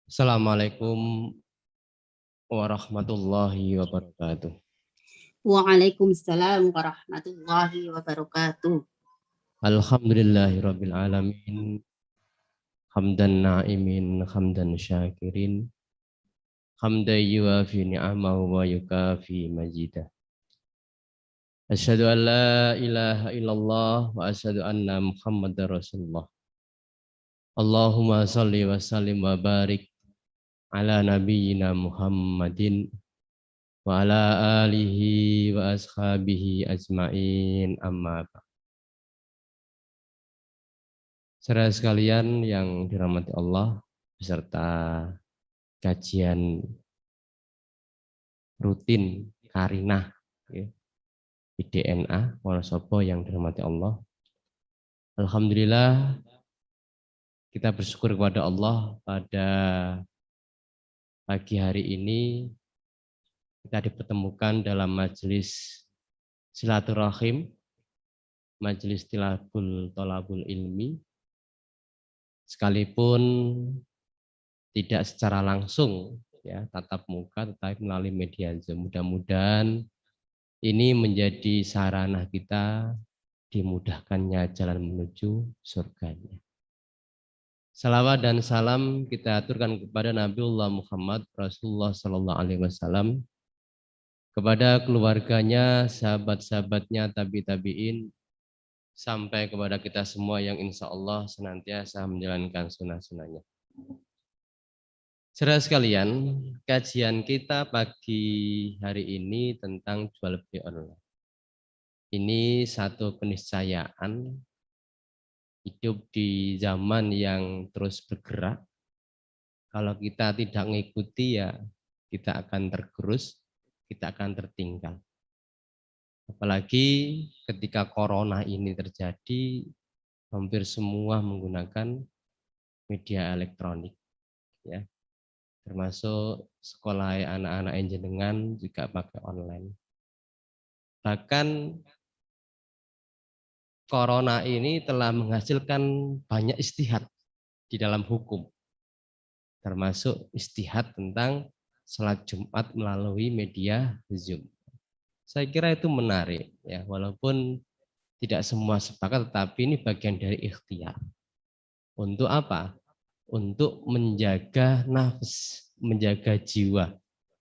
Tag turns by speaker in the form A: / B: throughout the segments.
A: Assalamualaikum warahmatullahi wabarakatuh.
B: Waalaikumsalam warahmatullahi wabarakatuh.
A: Alhamdulillahirabbil alamin. Hamdan na'imin, hamdan syakirin. Hamdan yuafi ni'amahu wa yukafi majidah. Asyhadu an la ilaha illallah wa asyhadu anna Muhammadar Rasulullah. Allahumma shalli wa sallim wa barik ala nabiyyina Muhammadin wa ala alihi wa ashabihi ajmain amma ba'd. Saudara sekalian yang dirahmati Allah, beserta kajian rutin Karinah ya, di DNA Wonosobo yang dirahmati Allah. Alhamdulillah kita bersyukur kepada Allah pada pagi hari ini kita dipertemukan dalam majelis silaturahim, majelis tolabul ilmi, sekalipun tidak secara langsung ya tatap muka, tetapi melalui media Zoom. Mudah-mudahan ini menjadi sarana kita dimudahkannya jalan menuju surganya. Salawat dan salam kita aturkan kepada Nabiullah Muhammad Rasulullah Sallallahu Alaihi Wasallam, kepada keluarganya, sahabat-sahabatnya, tabi-tabiin, sampai kepada kita semua yang insya Allah senantiasa menjalankan sunnah-sunnahnya. Saudara sekalian, kajian kita pagi hari ini tentang jual beli online. Ini satu keniscayaan hidup di zaman yang terus bergerak. Kalau kita tidak mengikuti ya kita akan tergerus, kita akan tertinggal. Apalagi ketika corona ini terjadi, hampir semua menggunakan media elektronik, ya, termasuk sekolah anak-anak jenengan juga pakai online. Bahkan corona ini telah menghasilkan banyak ijtihad di dalam hukum, termasuk ijtihad tentang sholat Jumat melalui media Zoom. Saya kira itu menarik, ya, walaupun tidak semua sepakat, tetapi ini bagian dari ikhtiar. Untuk apa? Untuk menjaga nafs, menjaga jiwa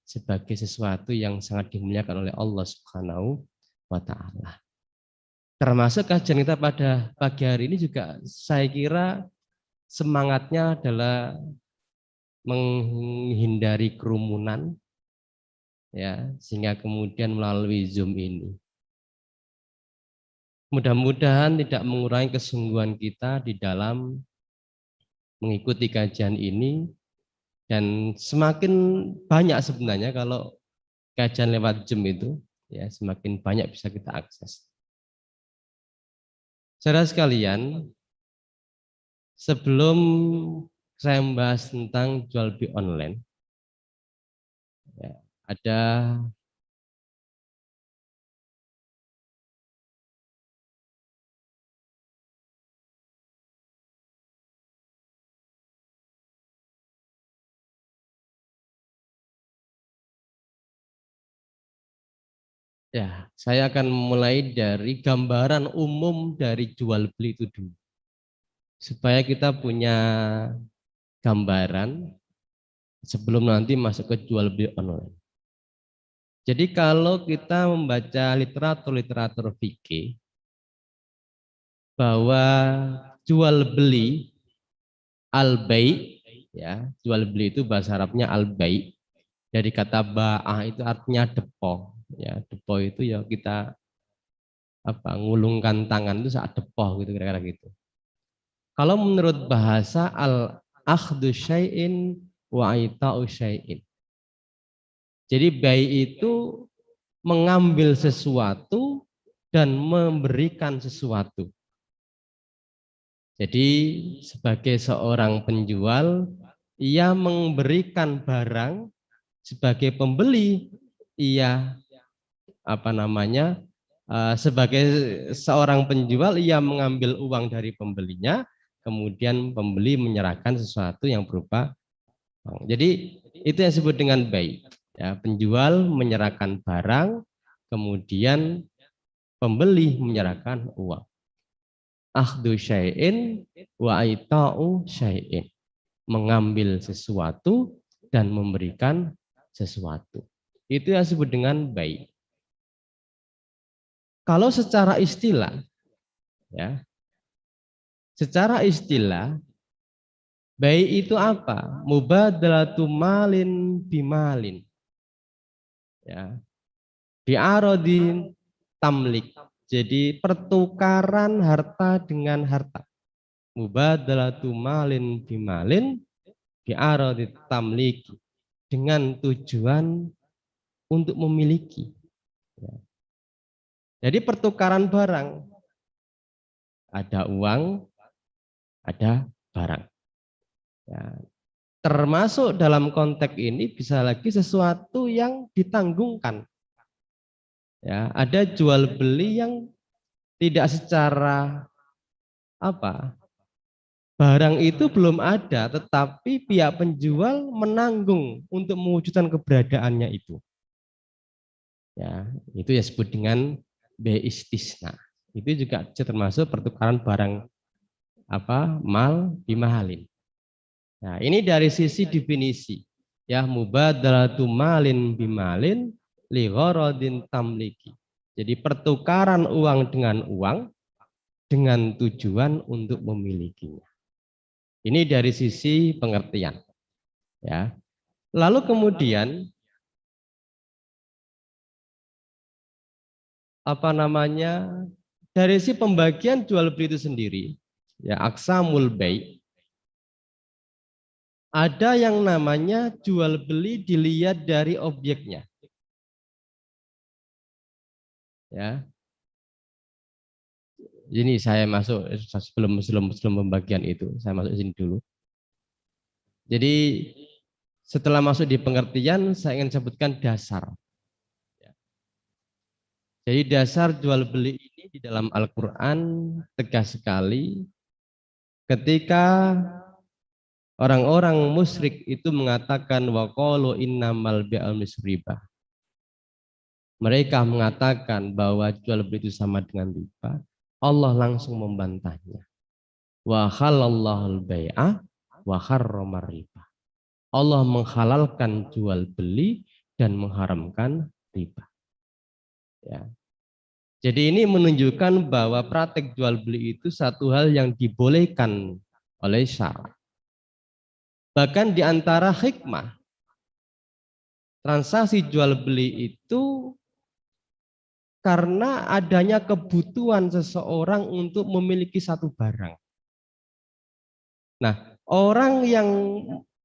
A: sebagai sesuatu yang sangat dimuliakan oleh Allah Subhanahu wa Ta'ala. Termasuk kajian kita pada pagi hari ini juga saya kira semangatnya adalah menghindari kerumunan, ya, sehingga kemudian melalui Zoom ini mudah-mudahan tidak mengurangi kesungguhan kita di dalam mengikuti kajian ini, dan semakin banyak sebenarnya kalau kajian lewat Zoom itu, ya, semakin banyak bisa kita akses. Saudara sekalian, sebelum saya membahas tentang jual beli online, ya, ada ya, saya akan mulai dari gambaran umum dari jual beli itu dulu, supaya kita punya gambaran sebelum nanti masuk ke jual beli online. Jadi kalau kita membaca literatur fikih bahwa jual beli al-bai, ya, jual beli itu bahasa Arabnya al-bai, dari kata ba'ah itu artinya depo, ya, depo itu ya kita ngulungkan tangan itu saat depo gitu, kira-kira gitu. Kalau menurut bahasa al-akhdhu syai'in wa ita'u syai'in. Jadi bai itu mengambil sesuatu dan memberikan sesuatu. Jadi sebagai seorang penjual, ia memberikan barang, sebagai pembeli, ia sebagai seorang penjual, ia mengambil uang dari pembelinya, kemudian pembeli menyerahkan sesuatu yang berupa Jadi itu yang disebut dengan bai. Ya, penjual menyerahkan barang, kemudian pembeli menyerahkan uang. Akhdu syai'in wa aita'u syai'in. Mengambil sesuatu dan memberikan sesuatu. Itu yang disebut dengan bai. Kalau secara istilah, ya, secara istilah, bai itu apa? Mubadalatu malin bimalin. Ya, bi'arodin tamlik. Jadi pertukaran harta dengan harta. Mubadalatu malin bimalin bi'arodin tamlik. Dengan tujuan untuk memiliki. Ya. Jadi pertukaran barang. Ada uang, ada barang. Ya. Termasuk dalam konteks ini bisa lagi sesuatu yang ditanggungkan. Ya, ada jual beli yang tidak secara apa? Barang itu belum ada, tetapi pihak penjual menanggung untuk mewujudkan keberadaannya itu. Ya, itu ya disebut dengan bai istisna. Itu juga termasuk pertukaran barang apa? Mal bimahalin. Nah, ini dari sisi definisi. Ya, mubadalatu malin bimalin li gharadin tamliki. Jadi pertukaran uang dengan uang dengan tujuan untuk memilikinya. Ini dari sisi pengertian. Ya. Lalu kemudian apa namanya? Dari sisi pembagian jual beli itu sendiri, ya aqsamul bai'. Ada yang namanya jual beli dilihat dari objeknya. Ya. Ini saya masuk sebelum pembagian itu, saya masuk sini dulu. Jadi setelah masuk di pengertian, saya ingin sebutkan dasar. Jadi dasar jual beli ini di dalam Al-Quran tegas sekali ketika orang-orang musyrik itu mengatakan waqalu innamal bi'al misriba. Mereka mengatakan bahwa jual beli itu sama dengan riba. Allah langsung membantahnya. Wa halallahu al-bai'a wa harramar riba. Allah menghalalkan jual beli dan mengharamkan riba. Ya. Jadi ini menunjukkan bahwa praktek jual beli itu satu hal yang dibolehkan oleh syara. Bahkan di antara hikmah transaksi jual beli itu karena adanya kebutuhan seseorang untuk memiliki satu barang. Nah, orang yang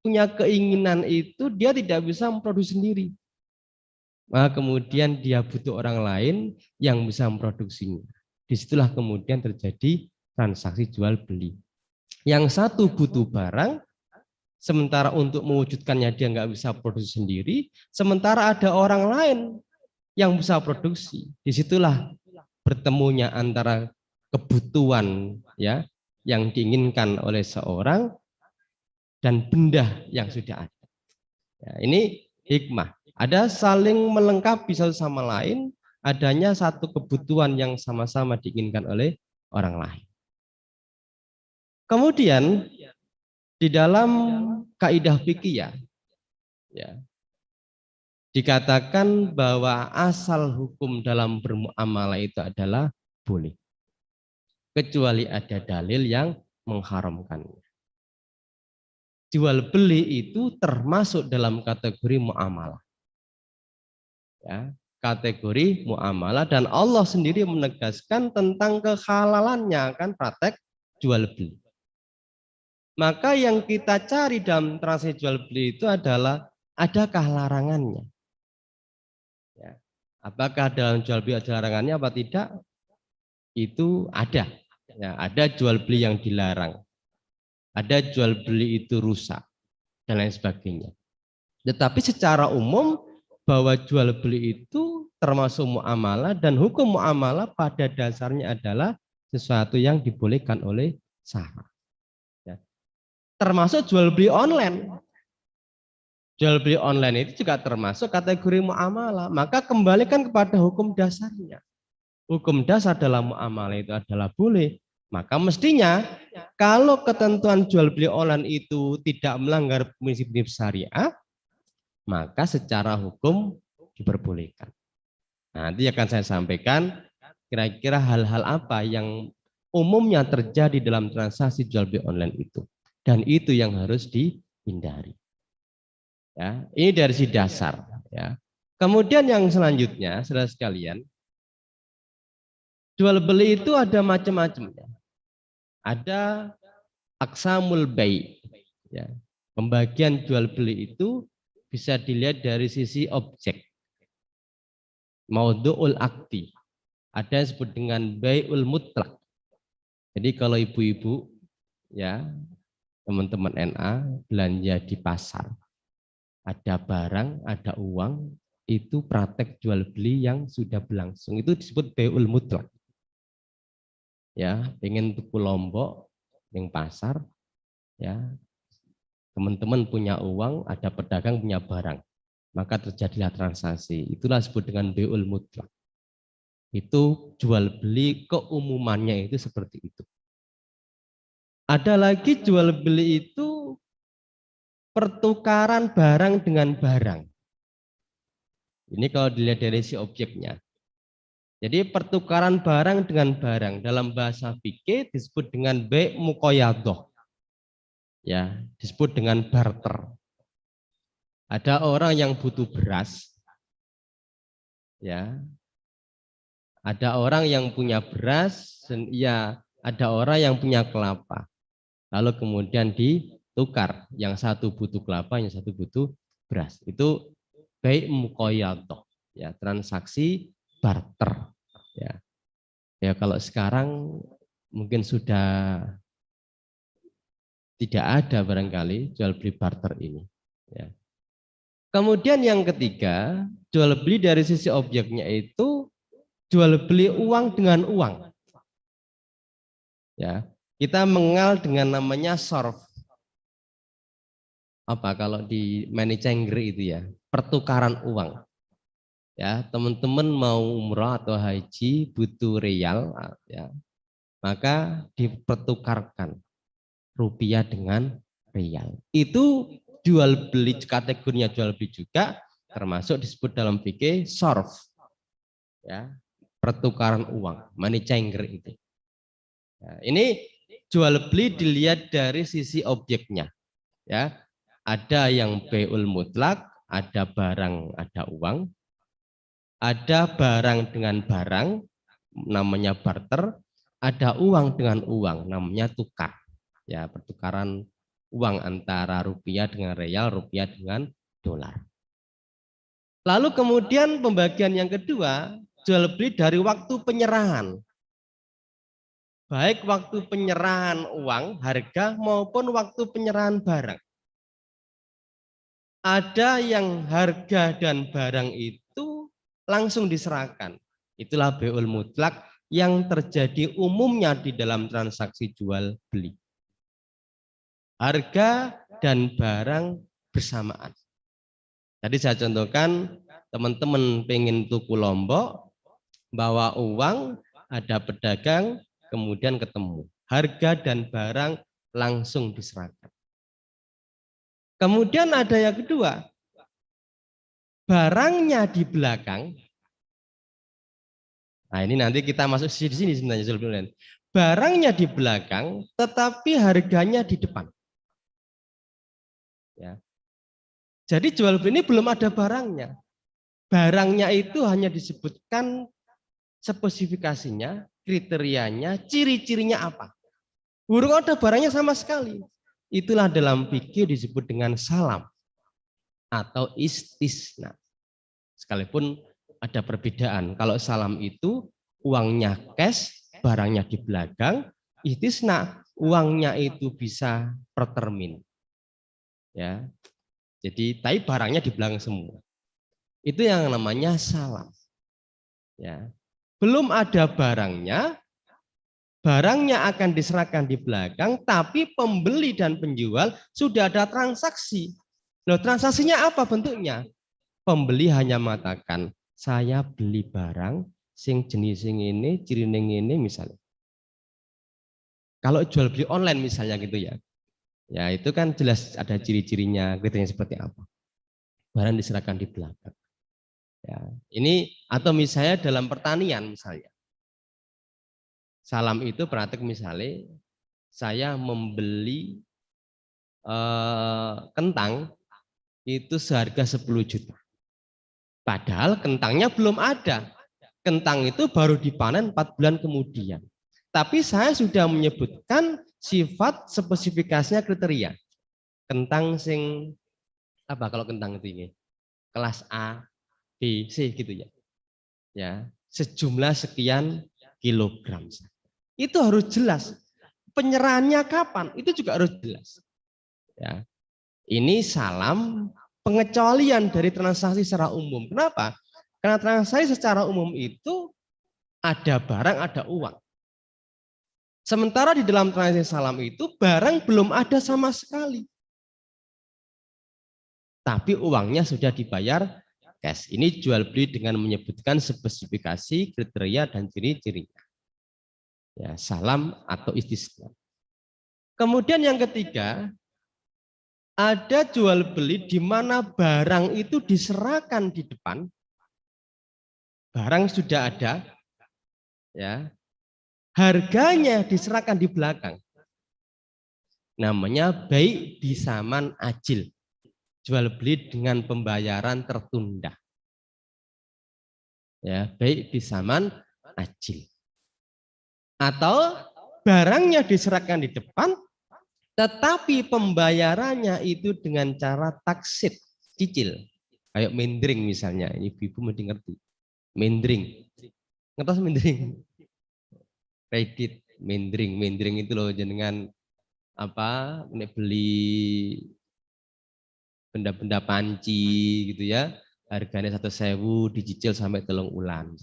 A: punya keinginan itu dia tidak bisa memproduksi sendiri. Maka kemudian dia butuh orang lain yang bisa memproduksinya. Disitulah kemudian terjadi transaksi jual beli. Yang satu butuh barang, sementara untuk mewujudkannya dia nggak bisa produksi sendiri, sementara ada orang lain yang bisa produksi. Disitulah bertemunya antara kebutuhan ya yang diinginkan oleh seorang dan benda yang sudah ada. Ya, ini hikmah. Ada saling melengkapi satu sama lain, adanya satu kebutuhan yang sama-sama diinginkan oleh orang lain. Kemudian di dalam kaidah fikih ya, dikatakan bahwa asal hukum dalam bermuamalah itu adalah boleh, kecuali ada dalil yang mengharamkannya. Jual beli itu termasuk dalam kategori muamalah. Ya, kategori muamalah dan Allah sendiri menegaskan tentang kehalalannya kan praktek jual beli. Maka yang kita cari dalam transaksi jual beli itu adalah adakah larangannya? Ya. Apakah dalam jual beli ada larangannya apa tidak? Itu ada. Ya, ada jual beli yang dilarang. Ada jual beli itu rusak dan lain sebagainya. Tetapi secara umum bahwa jual beli itu termasuk muamalah dan hukum muamalah pada dasarnya adalah sesuatu yang dibolehkan oleh syara. Ya. Termasuk jual beli online. Jual beli online itu juga termasuk kategori muamalah. Maka kembalikan kepada hukum dasarnya. Hukum dasar dalam muamalah itu adalah boleh. Maka mestinya kalau ketentuan jual beli online itu tidak melanggar prinsip-prinsip syariah, maka secara hukum diperbolehkan. Nanti akan saya sampaikan kira-kira hal-hal apa yang umumnya terjadi dalam transaksi jual beli online itu. Dan itu yang harus dihindari. Ya, ini dari si dasar. Ya. Kemudian yang selanjutnya, saudara sekalian, jual beli itu ada macam-macamnya. Ada aksamul bai. Ya. Pembagian jual beli itu bisa dilihat dari sisi objek. Maudhu'ul akti. Ada yang disebut dengan bai'ul mutlak. Jadi kalau ibu-ibu, ya teman-teman NA belanja di pasar, ada barang, ada uang, itu praktek jual beli yang sudah berlangsung. Itu disebut bai'ul mutlak. Ya, pengen tuku lombok yang pasar, ya teman-teman punya uang, ada pedagang punya barang, maka terjadilah transaksi. Itulah disebut dengan bai'ul mutlak. Itu jual beli keumumannya itu seperti itu. Ada lagi jual beli itu pertukaran barang dengan barang. Ini kalau dilihat dari si objeknya. Jadi pertukaran barang dengan barang dalam bahasa fikih disebut dengan bai' muqayyadah. Ya, disebut dengan barter. Ada orang yang butuh beras. Ya. Ada orang yang punya beras dan ada orang yang punya kelapa. Lalu kemudian ditukar, yang satu butuh kelapa, yang satu butuh beras. Itu bai' muqayyadah, ya, transaksi barter, ya. Ya kalau sekarang mungkin sudah tidak ada barangkali jual beli barter ini, ya. Kemudian yang ketiga, jual beli dari sisi objeknya itu jual beli uang dengan uang. Ya, kita mengenal dengan namanya sorf. Apa kalau di money changer itu ya, pertukaran uang. Ya, teman-teman mau umrah atau haji butuh rial, ya, maka dipertukarkan rupiah dengan rial. Itu jual beli, kategorinya jual beli juga, termasuk disebut dalam fikih sorf. Ya, pertukaran uang, money changer itu. Ya, ini jual beli dilihat dari sisi objeknya. Ya, ada yang bai'ul mutlak, ada barang, ada uang. Ada barang dengan barang, namanya barter. Ada uang dengan uang, namanya tukar. Ya, pertukaran uang antara rupiah dengan real, rupiah dengan dolar. Lalu kemudian pembagian yang kedua, jual beli dari waktu penyerahan. Baik waktu penyerahan uang, harga, maupun waktu penyerahan barang. Ada yang harga dan barang itu langsung diserahkan. Itulah bai'ul mutlak yang terjadi umumnya di dalam transaksi jual beli. Harga dan barang bersamaan. Tadi saya contohkan, teman-teman pengen tuku lombok, bawa uang, ada pedagang, kemudian ketemu. Harga dan barang langsung diserahkan. Kemudian ada yang kedua, barangnya di belakang. Nah ini nanti kita masuk di sini sebenarnya. Barangnya di belakang, tetapi harganya di depan. Ya. Jadi jual beli ini belum ada barangnya. Barangnya itu hanya disebutkan spesifikasinya, kriterianya, ciri-cirinya apa. Burung ada barangnya sama sekali. Itulah dalam fikih disebut dengan salam atau istisna. Sekalipun ada perbedaan. Kalau salam itu uangnya cash, barangnya di belakang. Istisna uangnya itu bisa per termin. Ya. Jadi tapi barangnya di belakang semua. Itu yang namanya salam. Ya. Belum ada barangnya. Barangnya akan diserahkan di belakang, tapi pembeli dan penjual sudah ada transaksi. Loh, transaksinya apa bentuknya? Pembeli hanya mengatakan, saya beli barang sing jenis sing ini, ciri ini misalnya. Kalau jual beli online misalnya gitu ya. Ya, itu kan jelas ada ciri-cirinya, kriterianya seperti apa. Barang diserahkan di belakang. Ya, ini atau misalnya dalam pertanian misalnya. Salam itu praktek misalnya saya membeli kentang itu seharga 10 juta. Padahal kentangnya belum ada. Kentang itu baru dipanen 4 bulan kemudian. Tapi saya sudah menyebutkan sifat spesifikasinya kriteria. Kentang sing apa kalau kentang itu ini? Kelas A, B, C gitu ya. Ya, sejumlah sekian kilogram. Itu harus jelas. Penyerahannya kapan? Itu juga harus jelas. Ya. Ini salam pengecualian dari transaksi secara umum. Kenapa? Karena transaksi secara umum itu ada barang, ada uang. Sementara di dalam transaksi salam itu barang belum ada sama sekali. Tapi uangnya sudah dibayar cash. Ini jual beli dengan menyebutkan spesifikasi, kriteria, dan ciri-cirinya. Ya, salam atau istisna. Kemudian yang ketiga, ada jual beli di mana barang itu diserahkan di depan, barang sudah ada, ya, harganya diserahkan di belakang. Namanya baik di saman ajil, jual beli dengan pembayaran tertunda. Ya, baik di saman ajil. Atau barangnya diserahkan di depan, tetapi pembayarannya itu dengan cara taksit, cicil. Kayak mendring misalnya, ini ibu mesti ngerti. Mendring. Ngertos mendring? Kredit, mendring itu loh jenengan apa? Beli benda-benda panci gitu ya. Harganya 1.000 dicicil sampai 3 ulan.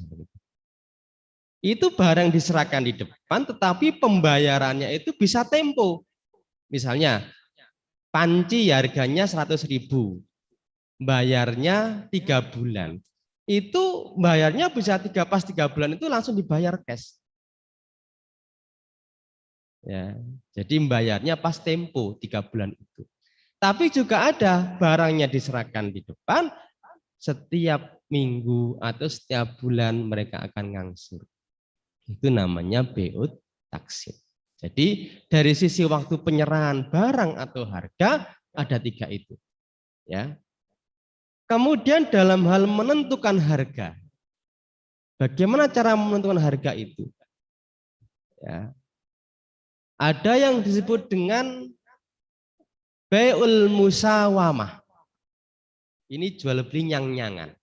A: Itu barang diserahkan di depan, tetapi pembayarannya itu bisa tempo. Misalnya, panci harganya 100.000, bayarnya 3 bulan. Itu bayarnya bisa pas 3 bulan itu langsung dibayar cash. Ya, jadi bayarnya pas tempo 3 bulan itu. Tapi juga ada barangnya diserahkan di depan, setiap minggu atau setiap bulan mereka akan ngangsur. Itu namanya beut taksit. Jadi dari sisi waktu penyerahan barang atau harga ada 3 itu. Ya. Kemudian dalam hal menentukan harga, bagaimana cara menentukan harga itu? Ya. Ada yang disebut dengan bai'ul musawamah. Ini jual beli nyang-nyangan.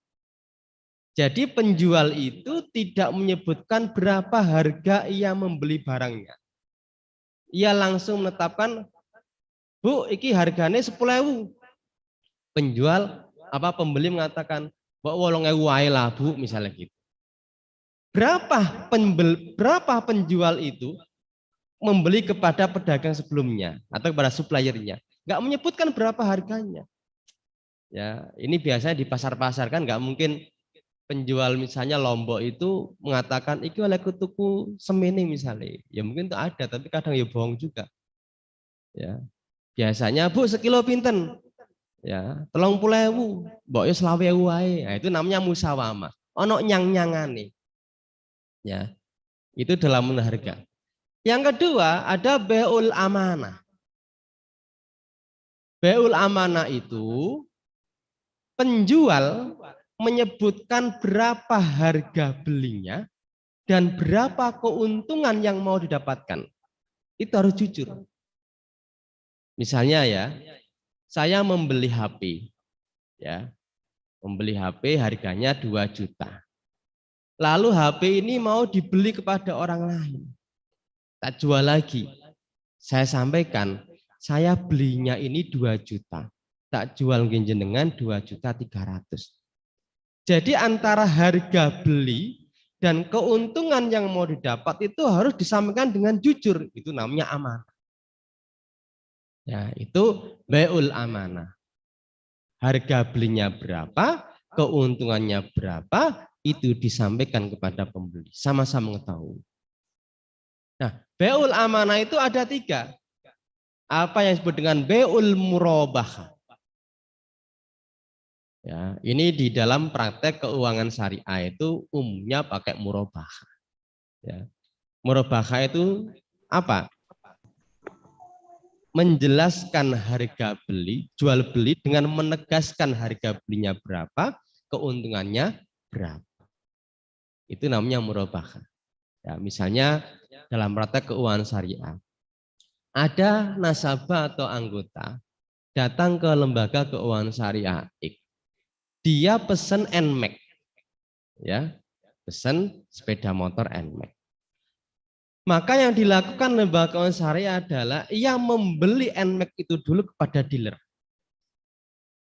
A: Jadi penjual itu tidak menyebutkan berapa harga ia membeli barangnya. Ia langsung menetapkan, Bu, iki harganya 10.000. Penjual pembeli mengatakan, "Mbok 8.000 wae lah, Bu," misalnya gitu. Berapa penjual itu membeli kepada pedagang sebelumnya atau kepada suppliernya? Enggak menyebutkan berapa harganya. Ya, ini biasanya di pasar-pasar kan enggak mungkin penjual misalnya Lombok itu mengatakan iki oleh tuku semene misalnya. Ya mungkin itu ada, tapi kadang ya bohong juga. Ya. Biasanya, Bu, sekilo pinten? Ya, 30.000, mbok yo 20.000 wae. Nah, itu namanya musawamah. Ono nyang-nyangane. Ya. Itu dalam harga. Yang kedua, ada bai'ul amanah. Bai'ul amanah itu penjual menyebutkan berapa harga belinya dan berapa keuntungan yang mau didapatkan. Itu harus jujur. Misalnya ya, saya membeli HP, ya, membeli HP harganya 2 juta. Lalu HP ini mau dibeli kepada orang lain, tak jual lagi. Saya sampaikan, saya belinya ini 2 juta, tak jual jenengan 2.300.000. Jadi antara harga beli dan keuntungan yang mau didapat itu harus disampaikan dengan jujur. Itu namanya amanah. Ya, itu bai'ul amanah. harga belinya berapa, keuntungannya berapa, itu disampaikan kepada pembeli. Sama-sama mengetahui. Nah, beul amanah itu ada 3. Apa yang disebut dengan beul murabahah. Ya, ini di dalam praktek keuangan syariah itu umumnya pakai murabahah. Ya. Murabahah itu apa? Menjelaskan harga beli, jual beli dengan menegaskan harga belinya berapa, keuntungannya berapa. Itu namanya murabahah. Ya, misalnya dalam praktek keuangan syariah, ada nasabah atau anggota datang ke lembaga keuangan syariah X. Dia pesen NMAX, ya, pesen sepeda motor NMAX. Maka yang dilakukan lembaga keuangan syariah adalah ia membeli NMAX itu dulu kepada dealer.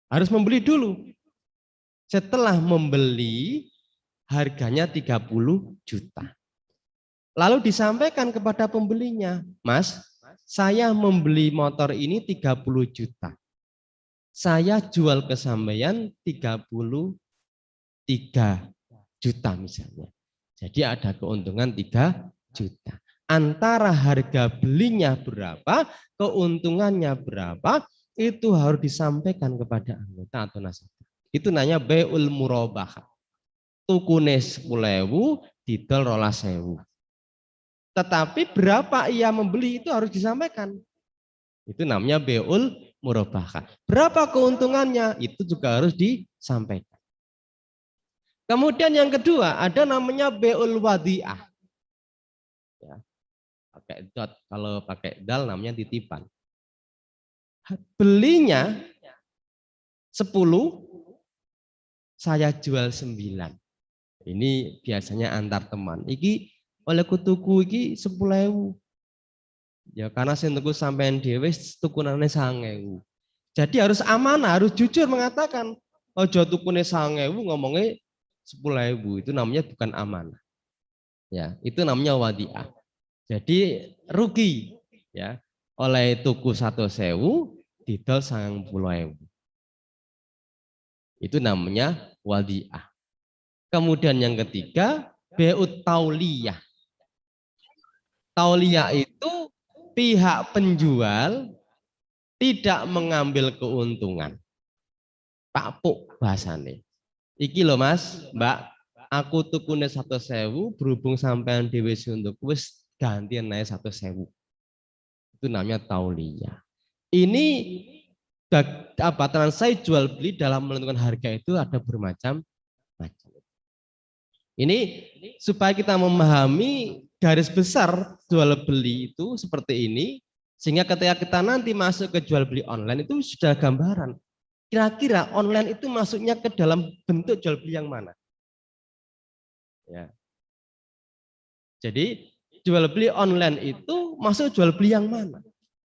A: Harus membeli dulu. Setelah membeli, harganya 30 juta. Lalu disampaikan kepada pembelinya, Mas, saya membeli motor ini 30 juta. Saya jual ke sampeyan 33 juta misalnya. Jadi ada keuntungan 3 juta. Antara harga belinya berapa, keuntungannya berapa, itu harus disampaikan kepada anggota atau nasabah. Itu namanya beul murabahah. Tukune 10.000, didol 12.000. Tetapi berapa ia membeli itu harus disampaikan. Itu namanya beul murabahah. Berapa keuntungannya itu juga harus disampaikan. Kemudian yang kedua ada namanya beul wadi'ah. Ya, pakai dot, kalau pakai dal namanya titipan. Belinya 10, saya jual 9. Ini biasanya antar teman. Iki oleh kutuku iki 10.000. Ya karena sing tuku sampean dhewe tukunane 9.000. Jadi harus amanah, harus jujur mengatakan, ojo tukune 9.000 ngomongnya 10.000. Itu namanya bukan amanah. Ya, itu namanya wadi'ah. Jadi rugi ya. Oleh tuku 1.000 didol 90.000. Itu namanya wadi'ah. Kemudian yang ketiga, be'ut tauliyah. Tauliyah itu pihak penjual tidak mengambil keuntungan. Pak Puk bahasane. Iki loh Mas, Mbak, aku tukune 1.000 berhubung sampean dhewe untuk wis gantian naik 1.000. Itu namanya tauliyah. Ini apa transaksi jual beli dalam menentukan harga itu ada bermacam-macam. Ini supaya kita memahami garis besar jual beli itu seperti ini, sehingga ketika kita nanti masuk ke jual beli online itu sudah gambaran. Kira-kira online itu masuknya ke dalam bentuk jual beli yang mana? Ya. Jadi jual beli online itu masuk jual beli yang mana?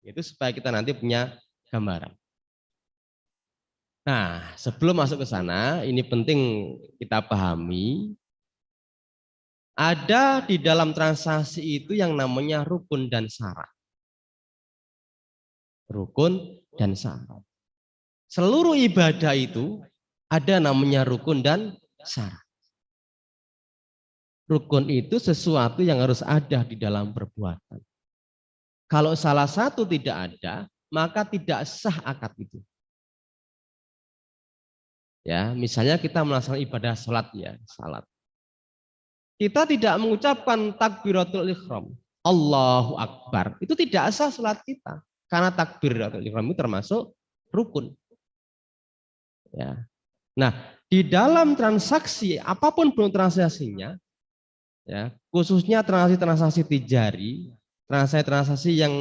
A: Itu supaya kita nanti punya gambaran. Nah, sebelum masuk ke sana, ini penting kita pahami. Ada di dalam transaksi itu yang namanya rukun dan syarat. Rukun dan syarat. Seluruh ibadah itu ada namanya rukun dan syarat. Rukun itu sesuatu yang harus ada di dalam perbuatan. Kalau salah satu tidak ada, maka tidak sah akad itu. Ya, misalnya kita melaksanakan ibadah salat ya, salat. Kita tidak mengucapkan takbiratul ihram, Allahu Akbar. Itu tidak sah salat kita. Karena takbiratul ihram itu termasuk rukun. Ya. Nah, di dalam transaksi apapun bentuk transaksinya, ya, khususnya transaksi tijari, transaksi yang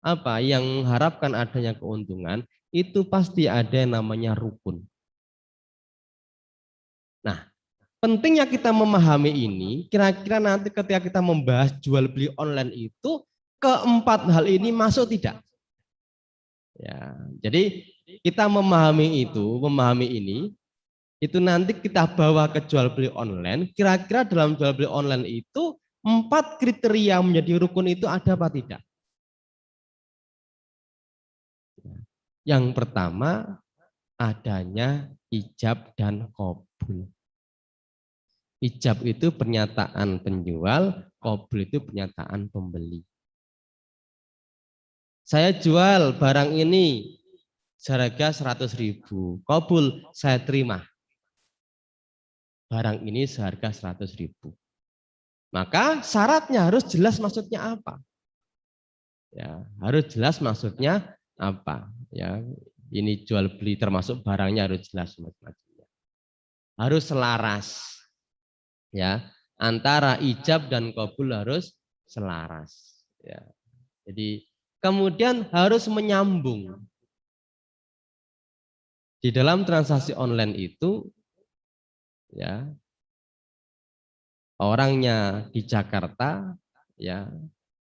A: apa, yang mengharapkan adanya keuntungan, itu pasti ada yang namanya rukun. Nah, pentingnya kita memahami ini, kira-kira nanti ketika kita membahas jual beli online itu, keempat hal ini masuk tidak? Ya, jadi kita memahami ini, itu nanti kita bawa ke jual beli online, kira-kira dalam jual beli online itu 4 kriteria menjadi rukun itu ada apa tidak? Yang pertama, adanya ijab dan qabul. Ijab itu pernyataan penjual, qabul itu pernyataan pembeli. Saya jual barang ini seharga 100.000. Qabul, saya terima. Barang ini seharga 100.000. Maka syaratnya harus jelas maksudnya apa. Ya, harus jelas maksudnya apa. Ya, ini jual beli termasuk barangnya harus jelas maksudnya. Harus selaras. Ya, antara ijab dan qabul harus selaras. Ya. Jadi kemudian harus menyambung. Di dalam transaksi online itu, ya, orangnya di Jakarta, ya,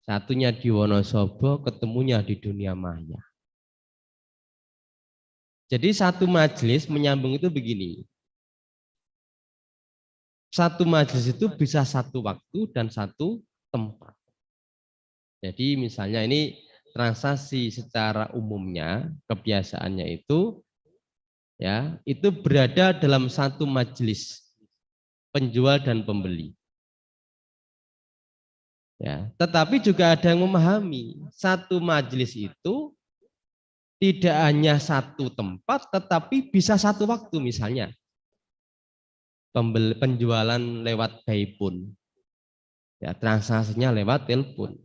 A: satunya di Wonosobo, ketemunya di dunia maya. Jadi satu majelis menyambung itu begini. Satu majelis itu bisa satu waktu dan satu tempat. Jadi misalnya ini transaksi secara umumnya, kebiasaannya itu, ya, itu berada dalam satu majelis penjual dan pembeli. Ya, tetapi juga ada yang memahami satu majelis itu tidak hanya satu tempat, tetapi bisa satu waktu. Misalnya penjualan lewat telepon, ya, transaksinya lewat telepon.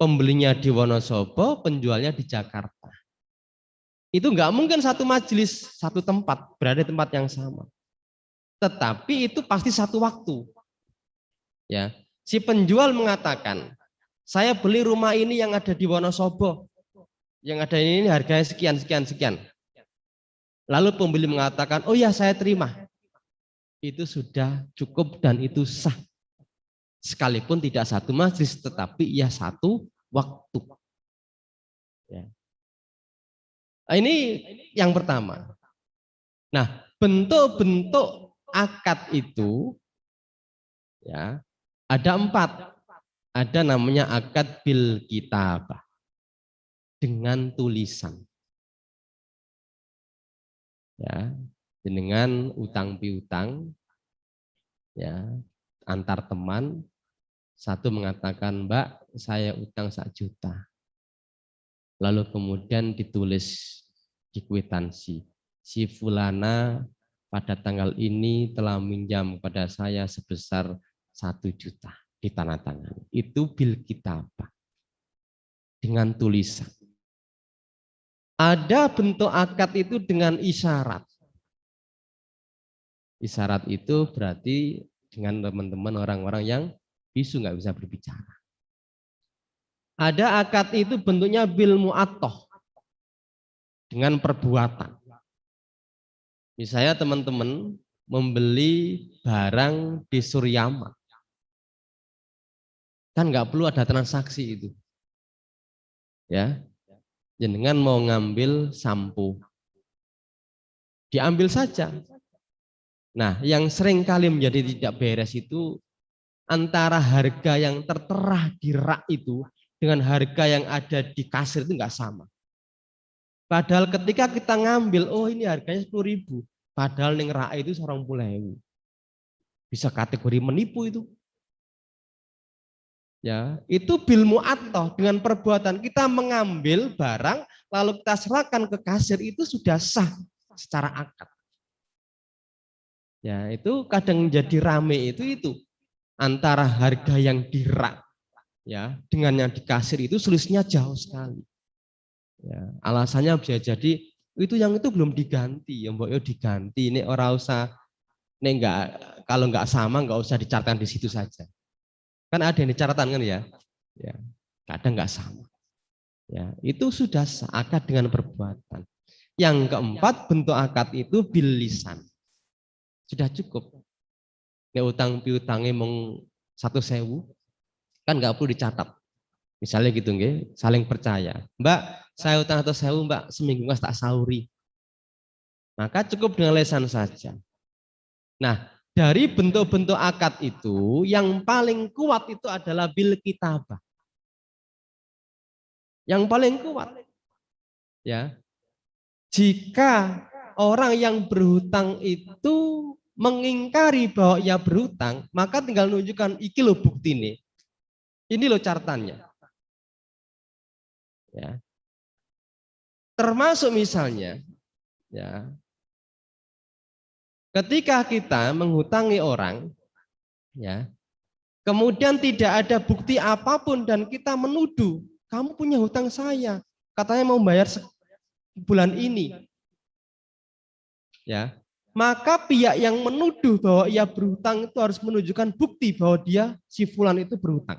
A: Pembelinya di Wonosobo, penjualnya di Jakarta. Itu nggak mungkin satu majelis, satu tempat, berada di tempat yang sama. Tetapi itu pasti satu waktu. Ya, si penjual mengatakan, saya beli rumah ini yang ada di Wonosobo, yang ada ini harganya sekian, sekian, sekian. Lalu pembeli mengatakan, oh ya saya terima. Itu sudah cukup dan itu sah. Sekalipun tidak satu majelis, tetapi ya satu waktu. Ya. Ini yang pertama. Nah, bentuk-bentuk akad itu, ya, ada 4. Ada namanya akad bil kitabah, dengan tulisan. Ya, dengan utang piutang, ya, antar teman. Satu mengatakan, Mbak, saya utang 1 juta. Lalu kemudian ditulis di kwitansi, si fulana pada tanggal ini telah minjam pada saya sebesar 1 juta, ditandatangani. Itu bil kitabah, dengan tulisan. Ada bentuk akad itu dengan isyarat. Isyarat itu berarti dengan teman-teman orang-orang yang bisu, nggak bisa berbicara. Ada akad itu bentuknya bil mu'attoh, dengan perbuatan. Misalnya teman-teman membeli barang di Suryama, kan nggak perlu ada transaksi itu. Ya, jenengan mau ngambil sampo, diambil saja. Nah, yang sering kali menjadi tidak beres itu antara harga yang tertera di rak itu dengan harga yang ada di kasir itu nggak sama. Padahal ketika kita ngambil, oh ini harganya 10.000, padahal ning rak itu 20.000. Bisa kategori menipu itu. Ya, itu bil mu'attoh, dengan perbuatan kita mengambil barang lalu kita serahkan ke kasir, itu sudah sah secara akad. Ya, itu kadang jadi rame itu antara harga yang di rak, ya, dengan yang di kasir itu selisihnya jauh sekali. Ya, alasannya bisa jadi itu yang itu belum diganti, ya mbok yo diganti, ini orang usah, ini enggak, kalau enggak sama enggak usah dicatatkan di situ saja. Kan ada yang dicatatkan kan ya, ya, kadang enggak sama. Ya, itu sudah akad dengan perbuatan. Yang keempat, bentuk akad itu bil lisan. Sudah cukup. Nek utang piutangnya mung 1.000, kan nggak perlu dicatat. Misalnya gitu nggih, saling percaya. Mbak, saya utang 1.000, Mbak, seminggu nggak tak sauri. Maka cukup dengan lisan saja. Nah, dari bentuk-bentuk akad itu yang paling kuat itu adalah bil kitabah. Yang paling kuat. Ya. Jika orang yang berhutang itu mengingkari bahwa ia berhutang, maka tinggal menunjukkan iki lo bukti nih. Ini lo catatannya. Ya. Termasuk misalnya, ya, ketika kita menghutangi orang, ya, kemudian tidak ada bukti apapun dan kita menuduh, kamu punya hutang saya, katanya mau bayar bulan ini, ya, maka pihak yang menuduh bahwa ia berhutang itu harus menunjukkan bukti bahwa dia si fulan itu berhutang.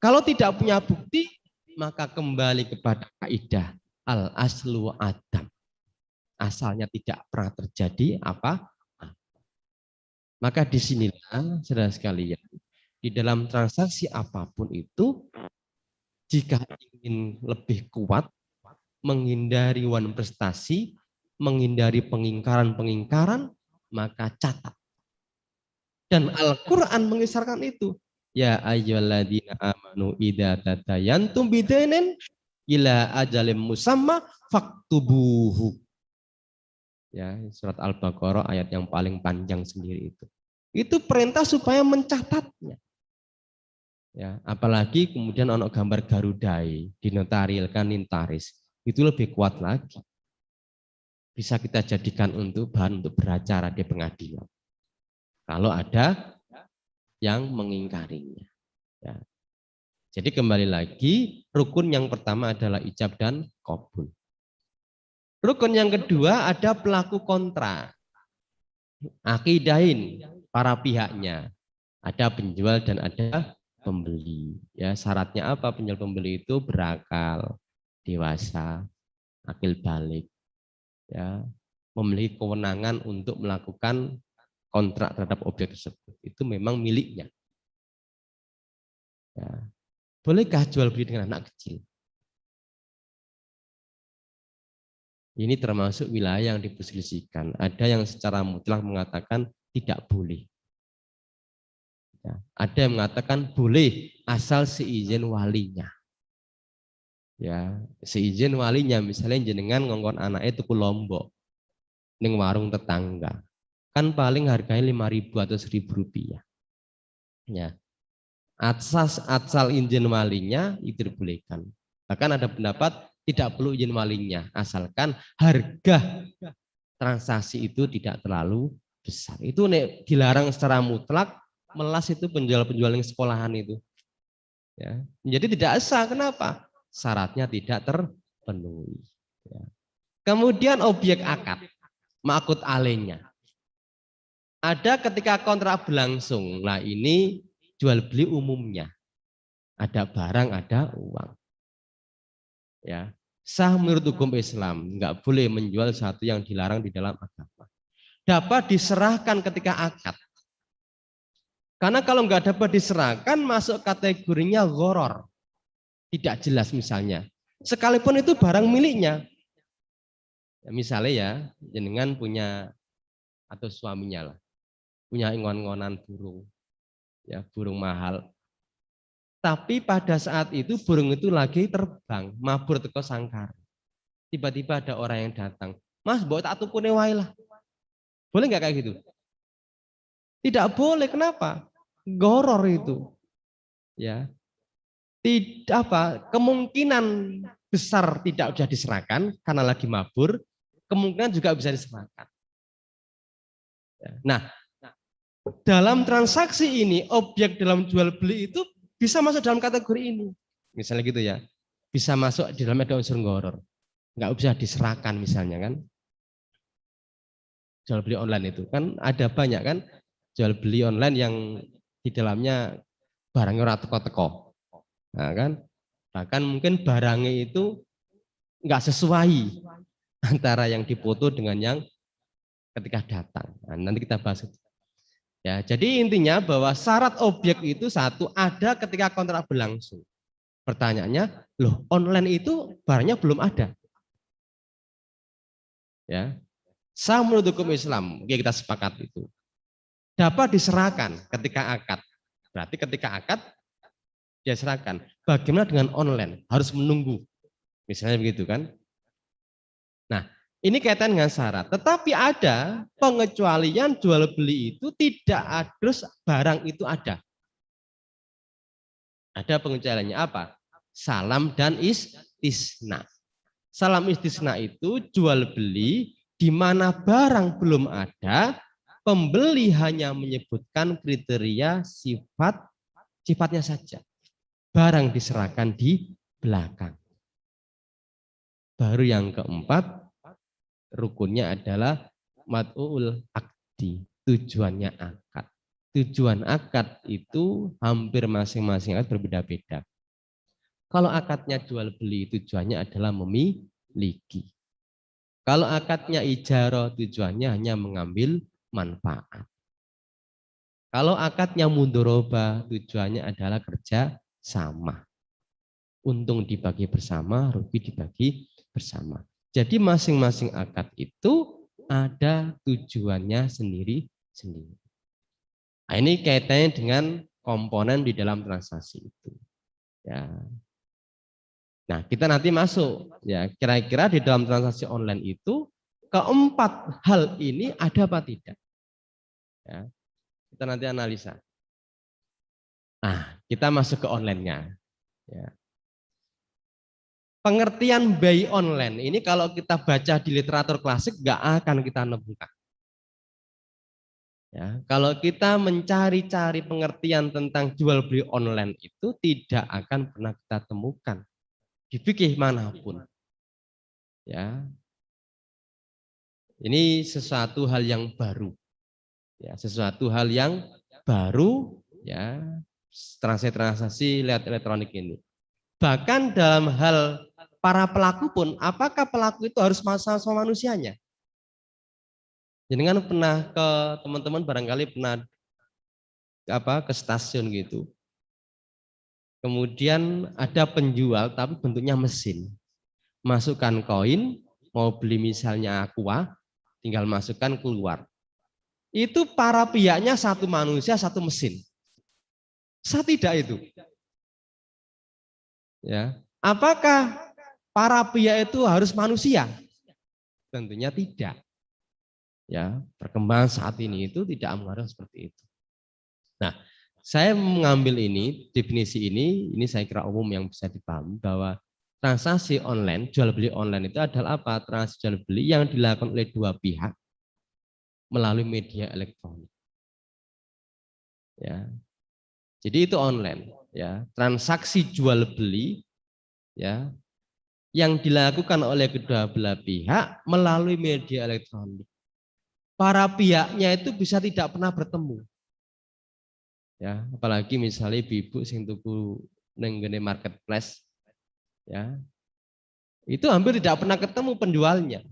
A: Kalau tidak punya bukti, maka kembali kepada kaidah al aslu adam. Asalnya tidak pernah terjadi apa? Maka disinilah saudara sekalian, di dalam transaksi apapun itu, jika ingin lebih kuat, menghindari wan prestasi, menghindari pengingkaran-pengingkaran, maka catat. Dan Al-Quran mengisarkan itu. Ya ayyuhalladzina amanu idza tadayantum bidainin ila ajalim musamma faktubuhu. Ya, surat Al-Baqarah ayat yang paling panjang sendiri itu. Itu perintah supaya mencatatnya. Ya, apalagi kemudian ono gambar garudai dinotarilkan nintaris, itu lebih kuat lagi. Bisa kita jadikan untuk bahan untuk beracara di pengadilan. Kalau ada yang mengingkarinya. Ya. Jadi kembali lagi, rukun yang pertama adalah ijab dan qabul. Rukun yang kedua ada pelaku kontra. Akidain para pihaknya. Ada penjual dan ada pembeli. Ya, syaratnya apa? Penjual pembeli itu berakal, dewasa, akil balik. Ya, memiliki kewenangan untuk melakukan kontrak terhadap objek tersebut. Itu memang miliknya. Ya. Bolehkah jual beli dengan anak kecil? Ini termasuk wilayah yang diperselisihkan. Ada yang secara mutlak mengatakan tidak boleh. Ya. Ada yang mengatakan boleh asal seizin walinya. Ya, seizin walinya, misalnya jenengan ngongkon anaknya tuku lombok ning warung tetangga. Kan paling harganya 5.000 atau 1.000 rupiah. Ya. Asal izin walinya itu dibolehkan. Bahkan ada pendapat tidak perlu izin walinya, asalkan harga transaksi itu tidak terlalu besar. Itu nek dilarang secara mutlak, melas itu penjual-penjual yang sekolahan itu. Ya. Jadi tidak sah. Kenapa? Syaratnya tidak terpenuhi. Ya. Kemudian objek akad, ma'akud alainya. Ada ketika kontrak berlangsung. Nah ini jual beli umumnya. Ada barang, ada uang. Ya, sah menurut hukum Islam, nggak boleh menjual sesuatu yang dilarang di dalam agama. Dapat diserahkan ketika akad. Karena kalau nggak dapat diserahkan, masuk kategorinya gharar. Tidak jelas misalnya. Sekalipun itu barang miliknya. Ya, misalnya ya, jenengan punya atau suaminya lah, punya ingon-ingonan burung, ya burung mahal. Tapi pada saat itu burung itu lagi terbang, mabur teko sangkar. Tiba-tiba ada orang yang datang, Mas, bawa tak tukune wae lah. Boleh nggak kayak gitu? Tidak boleh. Kenapa? Goror itu. Ya. Tidak apa? Kemungkinan besar tidak bisa diserahkan karena lagi mabur, kemungkinan juga bisa diserahkan. Ya. Nah, dalam transaksi ini, objek dalam jual beli itu bisa masuk dalam kategori ini. Misalnya gitu ya. Bisa masuk di dalamnya ada unsur goror. Nggak bisa diserahkan misalnya kan. Jual beli online itu kan ada banyak kan jual beli online yang di dalamnya barangnya ora teko-teko. Nah, kan bahkan mungkin barangnya itu nggak sesuai antara yang dipoto dengan yang ketika datang. Nah, nanti kita bahas itu. Ya, jadi intinya bahwa syarat objek itu satu ada ketika kontrak berlangsung. Pertanyaannya, loh online itu barangnya belum ada. Ya, sah menurut hukum Islam, oke kita sepakat itu. Dapat diserahkan ketika akad. Berarti ketika akad dia serahkan. Bagaimana dengan online? Harus menunggu. Misalnya begitu kan. Nah, Ini kaitan dengan syarat. Tetapi ada pengecualian jual beli itu tidak harus barang itu ada. Ada pengecualiannya apa? Salam dan istisna. Salam istisna itu jual beli di mana barang belum ada, pembeli hanya menyebutkan kriteria sifatnya saja. Barang diserahkan di belakang. Baru yang keempat, rukunnya adalah mat'ul akdi, tujuannya akad. Tujuan akad itu hampir masing-masing akad berbeda-beda. Kalau akadnya jual beli tujuannya adalah memiliki. Kalau akadnya ijarah tujuannya hanya mengambil manfaat. Kalau akadnya mudhorobah tujuannya adalah kerja sama. Untung dibagi bersama, rugi dibagi bersama. Jadi masing-masing akad itu ada tujuannya sendiri-sendiri. Nah, ini kaitannya dengan komponen di dalam transaksi itu. Ya. Nah, kita nanti masuk ya, kira-kira di dalam transaksi online itu keempat hal ini ada apa tidak? Ya. Kita nanti analisa. Nah, kita masuk ke online-nya. Ya. Pengertian buy online ini kalau kita baca di literatur klasik nggak akan kita nemukan. Ya, kalau kita mencari-cari pengertian tentang jual beli online itu tidak akan pernah kita temukan di fikih manapun. Ya, ini sesuatu hal yang baru. Ya, sesuatu hal yang baru. Ya, transaksi lewat elektronik ini. Bahkan dalam hal para pelaku pun, apakah pelaku itu harus sama manusianya? Jadi kan pernah ke teman-teman barangkali pernah ke stasiun gitu. Kemudian ada penjual tapi bentuknya mesin. Masukkan koin, mau beli misalnya aqua, tinggal masukkan keluar. Itu para pihaknya satu manusia, satu mesin. Saya tidak itu. Ya. Apakah para pihak itu harus manusia? Tentunya tidak. Ya, perkembangan saat ini itu tidak mengarah seperti itu. Nah, saya mengambil ini, definisi ini saya kira umum yang bisa dipahami bahwa transaksi online, jual beli online itu adalah apa? Transaksi jual beli yang dilakukan oleh dua pihak melalui media elektronik. Ya. Jadi itu online, ya. Transaksi jual beli ya yang dilakukan oleh kedua belah pihak melalui media elektronik. Para pihaknya itu bisa tidak pernah bertemu. Ya, apalagi misalnya ibu sing tuku neng gene marketplace ya. Itu hampir tidak pernah ketemu penjualnya.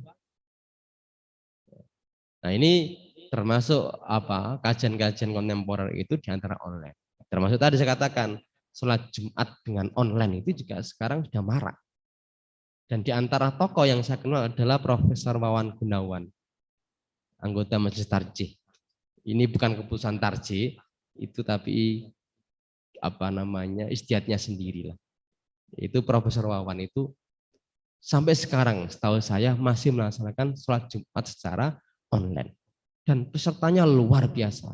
A: Nah, ini termasuk apa? Kajian-kajian kontemporer itu di antara online. Termasuk tadi saya katakan sholat Jumat dengan online itu juga sekarang sudah marak. Dan di antara tokoh yang saya kenal adalah Profesor Wawan Gunawan, anggota Majelis Tarjih. Ini bukan keputusan tarjih, itu tapi apa namanya ijtihadnya sendiri lah. Itu Profesor Wawan itu sampai sekarang setahu saya masih melaksanakan sholat Jumat secara online. Dan pesertanya luar biasa,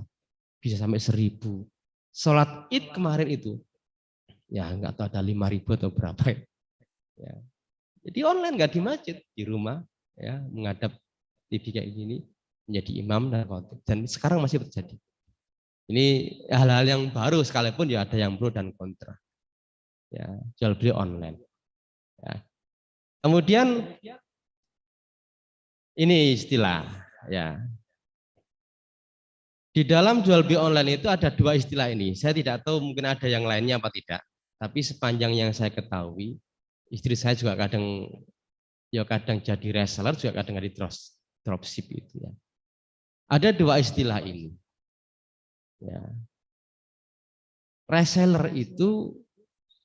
A: bisa sampai 1000. Sholat Id kemarin itu, ya nggak tahu ada 5000 atau berapa ya. Jadi online nggak di masjid, di rumah ya menghadap TV kayak gini menjadi imam dan khotib. Dan sekarang masih terjadi. Ini hal-hal yang baru sekalipun ya ada yang pro dan kontra. Ya, jual beli online. Ya. Kemudian ini istilah ya. Di dalam jual beli online itu ada dua istilah ini. Saya tidak tahu mungkin ada yang lainnya apa tidak. Tapi sepanjang yang saya ketahui, istri saya juga kadang jadi reseller, juga kadang jadi dropship itu ya. Ada dua istilah ini. Ya. Reseller itu,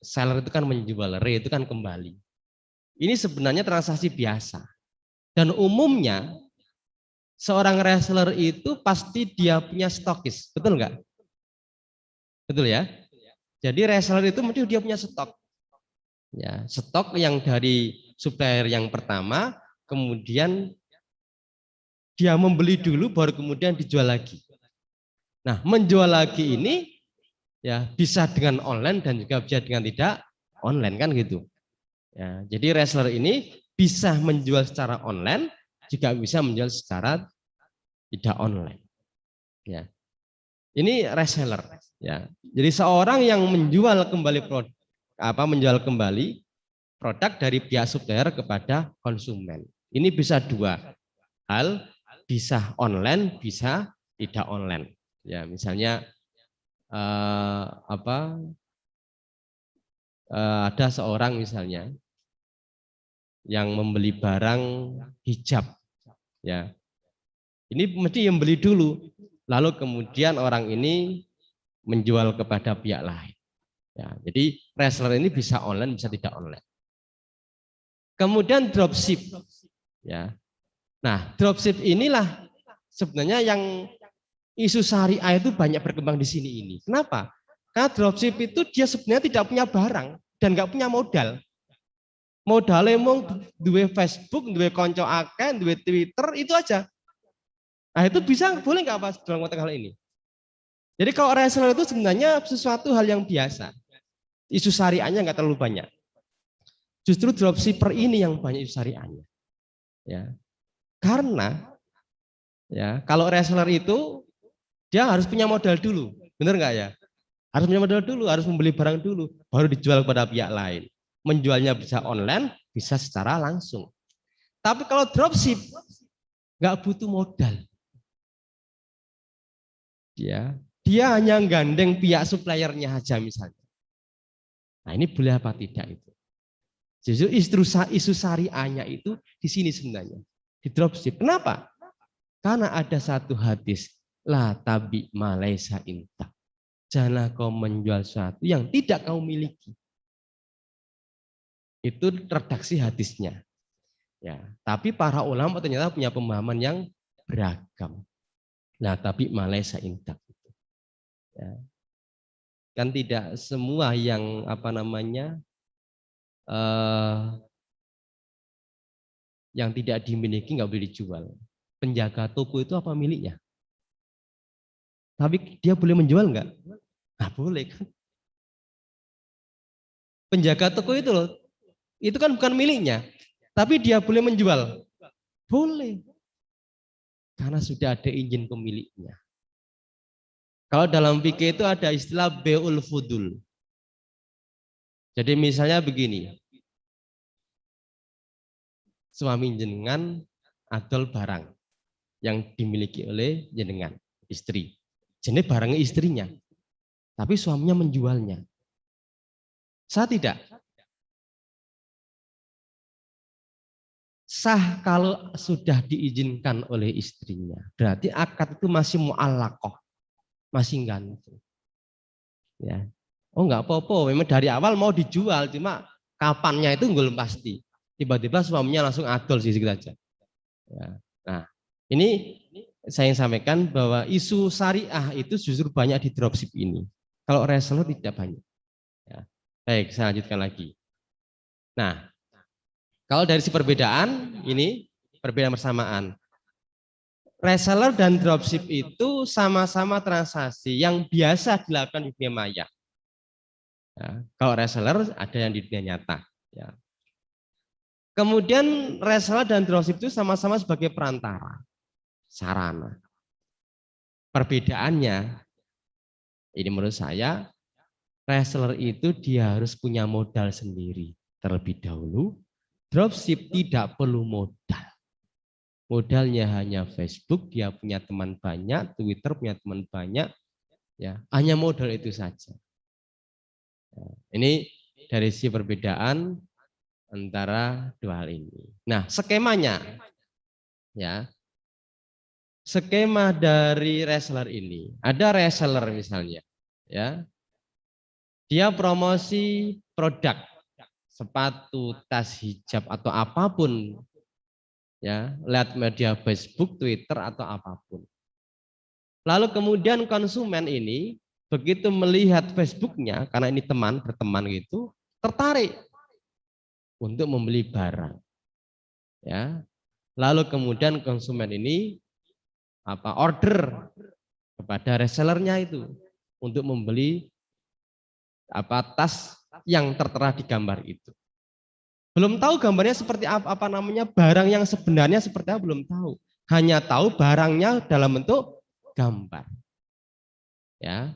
A: seller itu kan menjual, re itu kan kembali. Ini sebenarnya transaksi biasa. Dan umumnya seorang reseller itu pasti dia punya stokis, betul nggak? Betul ya? Jadi reseller itu mesti dia punya stok. Ya, stok yang dari supplier yang pertama, kemudian dia membeli dulu baru kemudian dijual lagi. Nah, menjual lagi ini ya bisa dengan online dan juga bisa dengan tidak online kan gitu. Ya, jadi reseller ini bisa menjual secara online, juga bisa menjual secara tidak online. Ya, ini reseller. Ya, jadi seorang yang menjual kembali menjual kembali produk dari pihak supplier kepada konsumen. Ini bisa dua hal, bisa online, bisa tidak online. Ya, misalnya ada seorang misalnya yang membeli barang hijab, ya. Ini mesti yang beli dulu, lalu kemudian orang ini menjual kepada pihak lain. Ya, jadi reseller ini bisa online, bisa tidak online. Kemudian dropship, ya. Nah, dropship inilah sebenarnya yang isu syariah itu banyak berkembang di sini ini. Kenapa? Karena dropship itu dia sebenarnya tidak punya barang dan nggak punya modal. Modalnya mau duwe Facebook, duwe konco akeh, duwe Twitter, itu aja. Nah, itu bisa, boleh nggak Pak dalam konteks hal ini? Jadi kalau reseller itu sebenarnya sesuatu hal yang biasa. Isu syariahnya nggak terlalu banyak. Justru dropshipper ini yang banyak isu syariahnya. Ya. Karena ya kalau reseller itu dia harus punya modal dulu. Benar nggak ya? Harus punya modal dulu, harus membeli barang dulu, baru dijual kepada pihak lain. Menjualnya bisa online, bisa secara langsung. Tapi kalau dropship nggak butuh modal. Dia hanya gandeng pihak suppliernya aja misalnya. Nah, ini boleh apa tidak itu? Justru isu syariahnya itu di sini sebenarnya, di dropship. Kenapa? Karena ada satu hadis, la tabi malaysa inta. Janganlah kau menjual sesuatu yang tidak kau miliki. Itu redaksi hadisnya. Ya, tapi para ulama ternyata punya pemahaman yang beragam. Nah, tapi malaysa inta. Ya. Kan tidak semua yang yang tidak dimiliki nggak boleh dijual. Penjaga toko itu apa miliknya? Tapi dia boleh menjual nggak? Nah, boleh kan? Penjaga toko itu loh, itu kan bukan miliknya, tapi dia boleh menjual. Boleh, karena sudah ada izin pemiliknya. Kalau dalam fikih itu ada istilah be'ul fudul. Jadi misalnya begini, suami jenengan adol barang yang dimiliki oleh jenengan, istri. Jenis barangnya istrinya, tapi suaminya menjualnya. Sah tidak? Sah kalau sudah diizinkan oleh istrinya. Berarti akad itu masih mu'allaqah, masih gantung. Ya. Oh enggak apa-apa, memang dari awal mau dijual, cuma kapannya itu belum pasti. Tiba-tiba suaminya langsung adol sih gitu aja. Ya. Nah, ini saya sampaikan bahwa isu syariah itu justru banyak di dropship ini. Kalau reseller tidak banyak. Ya. Baik, saya lanjutkan lagi. Nah, kalau dari si perbedaan, ini perbedaan bersamaan. Reseller dan dropship itu sama-sama transaksi yang biasa dilakukan di dunia maya. Ya, kalau reseller ada yang di dunia nyata. Ya. Kemudian reseller dan dropship itu sama-sama sebagai perantara, sarana. Perbedaannya, ini menurut saya, reseller itu dia harus punya modal sendiri terlebih dahulu. Dropship tidak perlu modal. Modalnya hanya Facebook, dia punya teman banyak, Twitter punya teman banyak, ya hanya modal itu saja. Ya, ini dari sisi perbedaan antara dua hal ini. Nah, skemanya, ya skema dari reseller ini, ada reseller misalnya, ya dia promosi produk sepatu, tas, hijab atau apapun, ya lihat media Facebook, Twitter atau apapun. Lalu kemudian konsumen ini begitu melihat Facebooknya, karena ini berteman gitu, tertarik untuk membeli barang. Ya, lalu kemudian konsumen ini order kepada resellernya itu untuk membeli tas yang tertera di gambar itu. Belum tahu gambarnya seperti apa namanya, barang yang sebenarnya seperti apa belum tahu. Hanya tahu barangnya dalam bentuk gambar. Ya.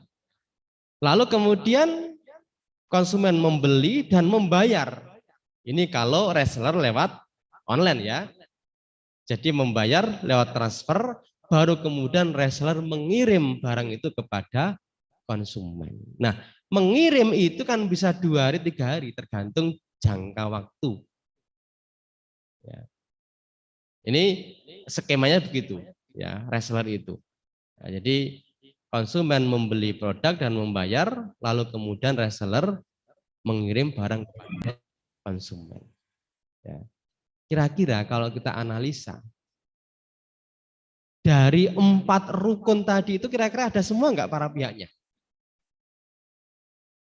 A: Lalu kemudian konsumen membeli dan membayar. Ini kalau reseller lewat online ya. Jadi membayar lewat transfer, baru kemudian reseller mengirim barang itu kepada konsumen. Nah, mengirim itu kan bisa 2 hari, 3 hari, tergantung jangka waktu. Ya. Ini skemanya begitu, ya reseller itu. Nah, jadi konsumen membeli produk dan membayar, lalu kemudian reseller mengirim barang kepada konsumen. Ya. Kira-kira kalau kita analisa, dari 4 rukun tadi itu kira-kira ada semua enggak para pihaknya?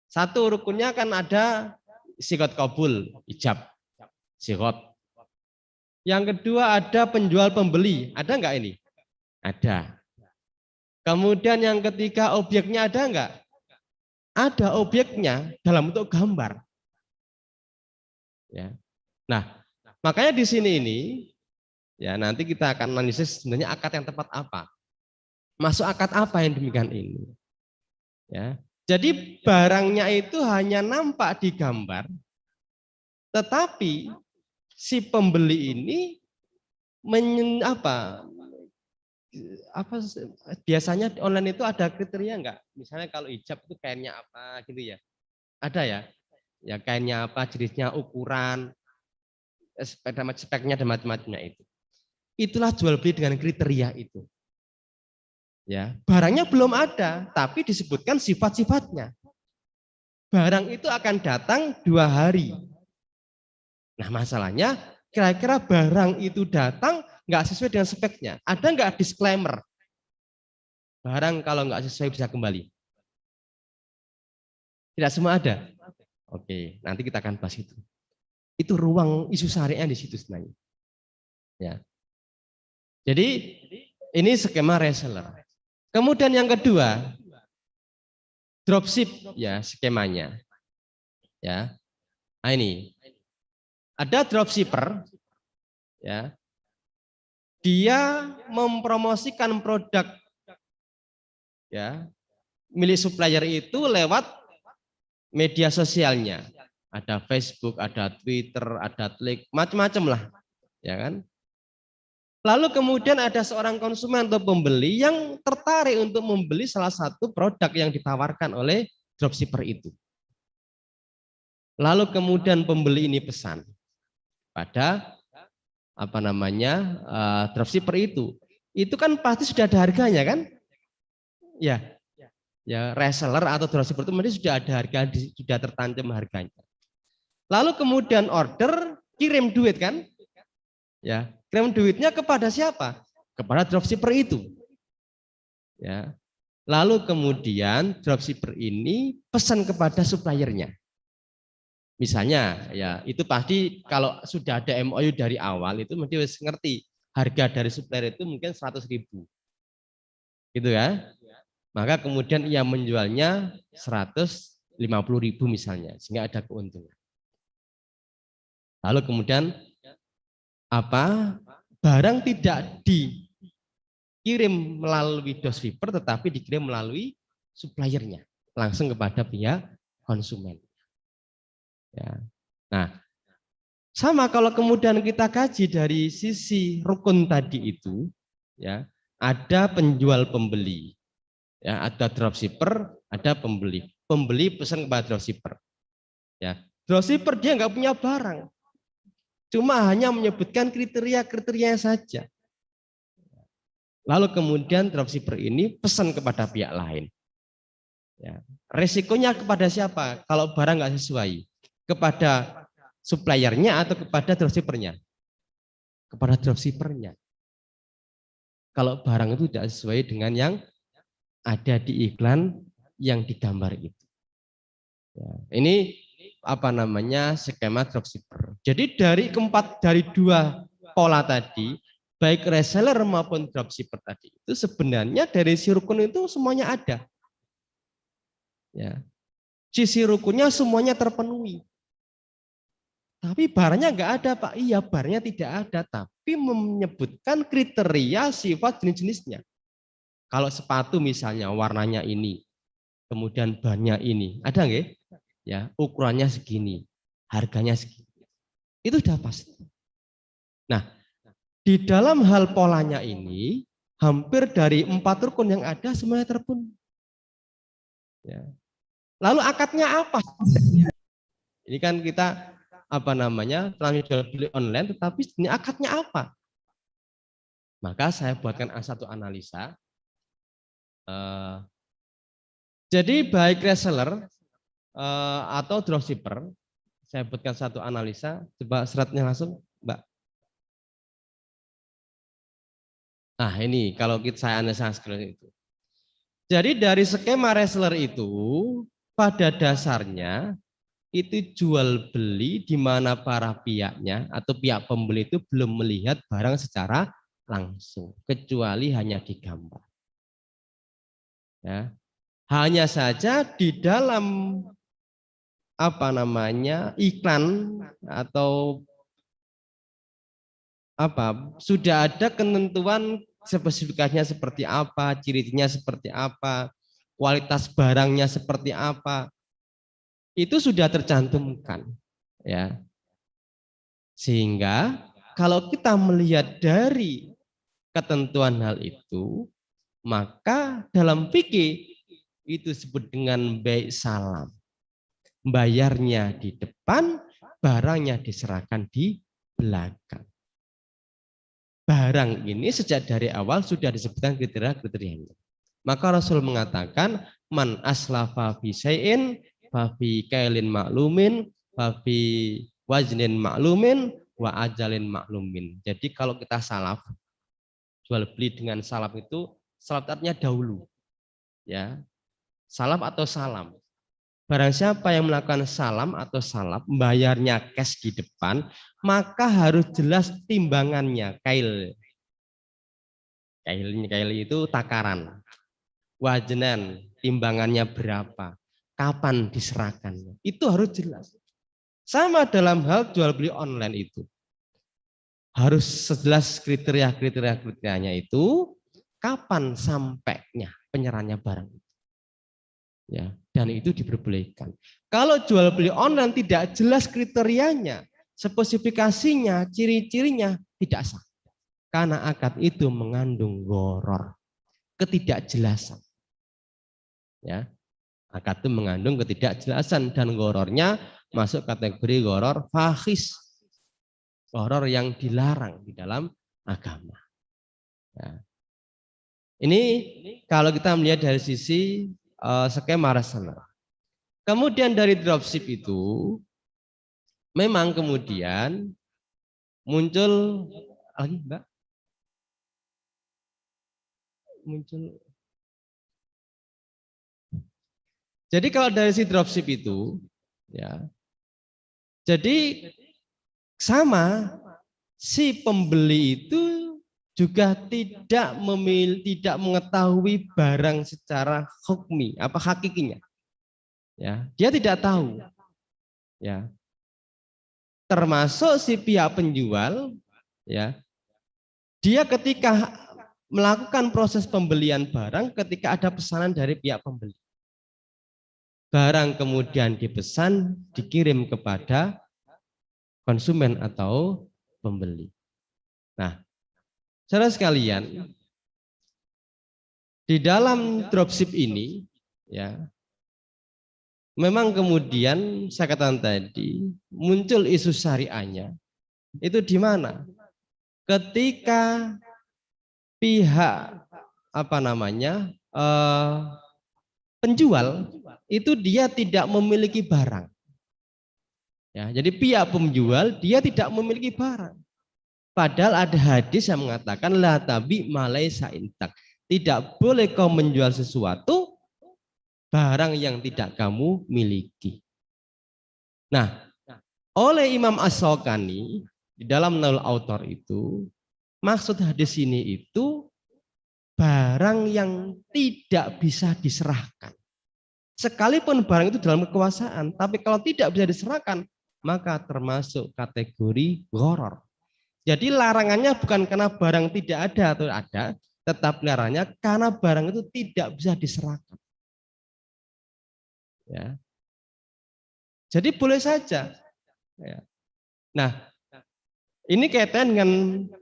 A: Satu rukunnya kan ada siqat qabul, ijab, siqat. Yang kedua ada penjual pembeli, ada enggak ini? Ada. Kemudian yang ketiga objeknya ada enggak? Ada objeknya dalam bentuk gambar. Ya. Nah, makanya di sini ini ya nanti kita akan analisis sebenarnya akad yang tepat apa. Masuk akad apa yang demikian ini. Ya. Jadi barangnya itu hanya nampak di gambar, tetapi si pembeli ini biasanya online itu ada kriteria enggak? Misalnya kalau hijab itu kainnya apa gitu ya. Ada ya? Ya kainnya apa, jenisnya, ukuran, speknya dan macam-macamnya itu. Itulah jual beli dengan kriteria itu. Ya, barangnya belum ada, tapi disebutkan sifat-sifatnya. Barang itu akan datang 2 hari. Nah, masalahnya kira-kira barang itu datang nggak sesuai dengan speknya. Ada nggak disclaimer? Barang kalau nggak sesuai bisa kembali. Tidak semua ada. Oke, nanti kita akan bahas itu. Itu ruang isu syariah di situ sebenarnya. Ya. Jadi ini skema reseller. Kemudian yang kedua, dropship ya skemanya. Ya. Nah ini. Ada dropshipper ya. Dia mempromosikan produk ya milik supplier itu lewat media sosialnya. Ada Facebook, ada Twitter, ada Tweet, macam-macam lah. Ya kan? Lalu kemudian ada seorang konsumen atau pembeli yang tertarik untuk membeli salah satu produk yang ditawarkan oleh dropshipper itu. Lalu kemudian pembeli ini pesan pada dropshipper itu kan pasti sudah ada harganya kan? Ya, reseller atau dropshipper itu mesti sudah ada harga, sudah tertancap harganya. Lalu kemudian order, kirim duit kan? Ya, kirim duitnya kepada siapa? Kepada dropshipper itu. Ya. Lalu kemudian dropshipper ini pesan kepada suppliernya. Misalnya ya itu pasti kalau sudah ada MOU dari awal itu mesti harus ngerti harga dari supplier itu mungkin 100.000 gitu ya. Maka kemudian ia menjualnya 150.000 misalnya sehingga ada keuntungan. Lalu kemudian barang tidak dikirim melalui dropshipper tetapi dikirim melalui suppliernya langsung kepada pihak konsumen. Ya. Nah, sama kalau kemudian kita kaji dari sisi rukun tadi itu, ya ada penjual pembeli, ya ada dropshipper, ada pembeli. Pembeli pesan kepada dropshipper. Ya, dropshipper dia nggak punya barang, cuma hanya menyebutkan kriteria-kriterianya saja. Lalu kemudian dropshipper ini pesan kepada pihak lain. Ya, resikonya kepada siapa? Kalau barang nggak sesuai, kepada suppliernya atau kepada dropshippernya? Kepada dropshippernya. Kalau barang itu tidak sesuai dengan yang ada di iklan yang digambar itu. Ya, ini skema dropshipper. Jadi dari 2 pola tadi baik reseller maupun dropshipper tadi itu sebenarnya dari si rukun itu semuanya ada. Ya. Sisi rukunnya semuanya terpenuhi. Tapi barangnya nggak ada, Pak. Iya, barangnya tidak ada, tapi menyebutkan kriteria sifat jenis-jenisnya. Kalau sepatu misalnya warnanya ini, kemudian bannya ini, ada nggak? Ya, ukurannya segini, harganya segini. Itu sudah pasti. Nah, di dalam hal polanya ini, hampir dari 4 rukun yang ada semuanya terpenuhi. Ya. Lalu akadnya apa? Ini kan kita jual beli online, tetapi ini akadnya apa? Maka saya buatkan satu analisa. Jadi baik reseller atau dropshipper, saya buatkan satu analisa. Coba seratnya langsung, Mbak. Nah ini kalau saya analisa seperti itu. Jadi dari skema reseller itu pada dasarnya itu jual beli di mana para pihaknya atau pihak pembeli itu belum melihat barang secara langsung, kecuali hanya digambar. Ya. Hanya saja di dalam iklan atau sudah ada ketentuan spesifikasinya seperti apa, ciri-cirinya seperti apa, kualitas barangnya seperti apa, itu sudah tercantumkan, ya. Sehingga kalau kita melihat dari ketentuan hal itu, maka dalam fikih itu disebut dengan bai' salam. Bayarnya di depan, barangnya diserahkan di belakang. Barang ini sejak dari awal sudah disebutkan kriteria-kriterianya. Maka Rasul mengatakan, man aslafa fi syai'in fa fi kailin maklumin fa fi waznin maklumin wa ajalin maklumin. Jadi kalau kita salaf, jual beli dengan salaf itu, salaf artinya dahulu. Ya. Salaf atau salam. Barang siapa yang melakukan salam atau salaf, bayarnya cash di depan, maka harus jelas timbangannya, kail. Kail itu takaran. Waznan, timbangannya berapa, kapan diserahkannya. Itu harus jelas. Sama dalam hal jual beli online itu. Harus jelas kriterianya itu, kapan sampainya penyerahannya barang. Ya, dan itu diperbolehkan. Kalau jual beli online tidak jelas kriterianya, spesifikasinya, ciri-cirinya tidak sah. Karena akad itu mengandung gharar, ketidakjelasan. Ya, akad itu mengandung ketidakjelasan dan ghararnya masuk kategori gharar fahish, gharar yang dilarang di dalam agama. Ya. Ini kalau kita melihat dari sisi skema reseller. Kemudian dari dropship itu memang kemudian muncul lagi, Mbak. Jadi kalau dari si dropship itu ya. Jadi sama si pembeli itu juga tidak mengetahui barang secara hukmi, hakikinya. Ya, dia tidak tahu. Ya. Termasuk si pihak penjual, ya. Dia ketika melakukan proses pembelian barang ketika ada pesanan dari pihak pembeli. Barang kemudian dipesan, dikirim kepada konsumen atau pembeli. Nah, saudara sekalian, di dalam dropship ini, ya, memang kemudian saya katakan tadi muncul isu syariahnya. Itu di mana? Ketika pihak penjual itu dia tidak memiliki barang. Ya, jadi pihak penjual dia tidak memiliki barang. Padahal ada hadis yang mengatakan la tabi malaisa intak. Tidak boleh kau menjual sesuatu barang yang tidak kamu miliki. Nah, oleh Imam As-Syaukani di dalam Nail Autor itu Maksud hadis ini itu barang yang tidak bisa diserahkan. Sekalipun barang itu dalam kekuasaan, tapi kalau tidak bisa diserahkan, maka termasuk kategori gharar. Jadi larangannya bukan karena barang tidak ada atau ada, tetap larangannya karena barang itu tidak bisa diserahkan. Ya. Jadi boleh saja. Ya. Nah, ini kaitan dengan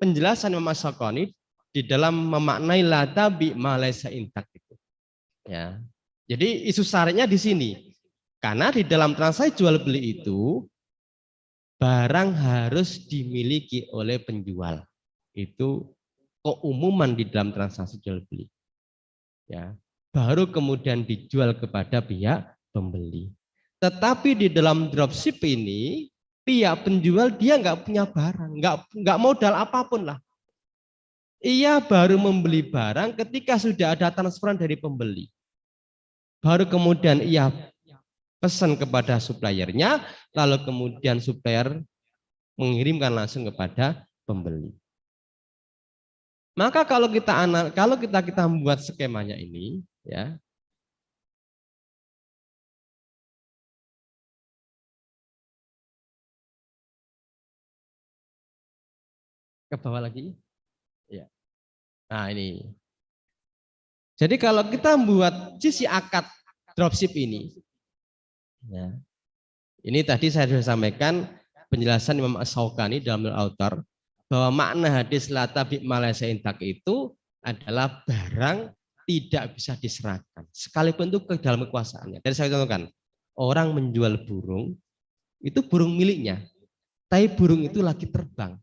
A: penjelasan Imam As-Saqani di dalam memaknai la tabi ma laysa intak itu. Ya. Jadi isu syariatnya di sini. Karena di dalam transaksi jual beli itu barang harus dimiliki oleh penjual. Itu keumuman di dalam transaksi jual beli. Ya. Baru kemudian dijual kepada pihak pembeli. Tetapi di dalam dropship ini pihak penjual dia nggak punya barang, nggak modal apapun lah. Ia baru membeli barang ketika sudah ada transferan dari pembeli. Baru kemudian ia pesan kepada suppliernya, lalu kemudian supplier mengirimkan langsung kepada pembeli. Maka kalau kita membuat skemanya ini, ya, ke bawah lagi, ya. Nah ini. Jadi kalau kita membuat sisi akad dropship ini, ya, ini tadi saya sudah sampaikan penjelasan Imam As-Sawqani dalam Al-Autar bahwa makna hadis la tabi ma laysa intak itu adalah barang tidak bisa diserahkan sekalipun itu ke dalam kekuasaannya. Tadi saya contohkan, orang menjual burung, itu burung miliknya, tapi burung itu lagi terbang,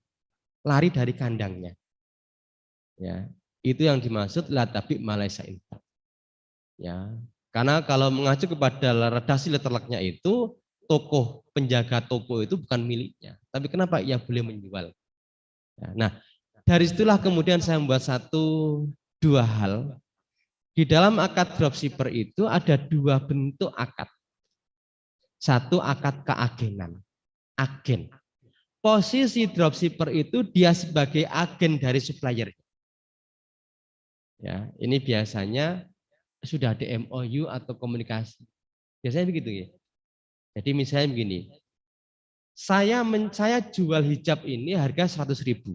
A: lari dari kandangnya. Ya, itu yang dimaksud la tabi ma laysa intak. Ya, karena kalau mengacu kepada redaksi letterleknya itu tokoh penjaga toko itu bukan miliknya, tapi kenapa ia boleh menjual? Nah, dari situlah kemudian saya membuat dua hal. Di dalam akad dropshipper itu ada dua bentuk akad. Satu akad keagenan, agen. Posisi dropshipper itu dia sebagai agen dari supplier. Ya, ini biasanya sudah ada MOU atau komunikasi. Biasanya begitu ya. Jadi misalnya begini, saya jual hijab ini harga 100.000.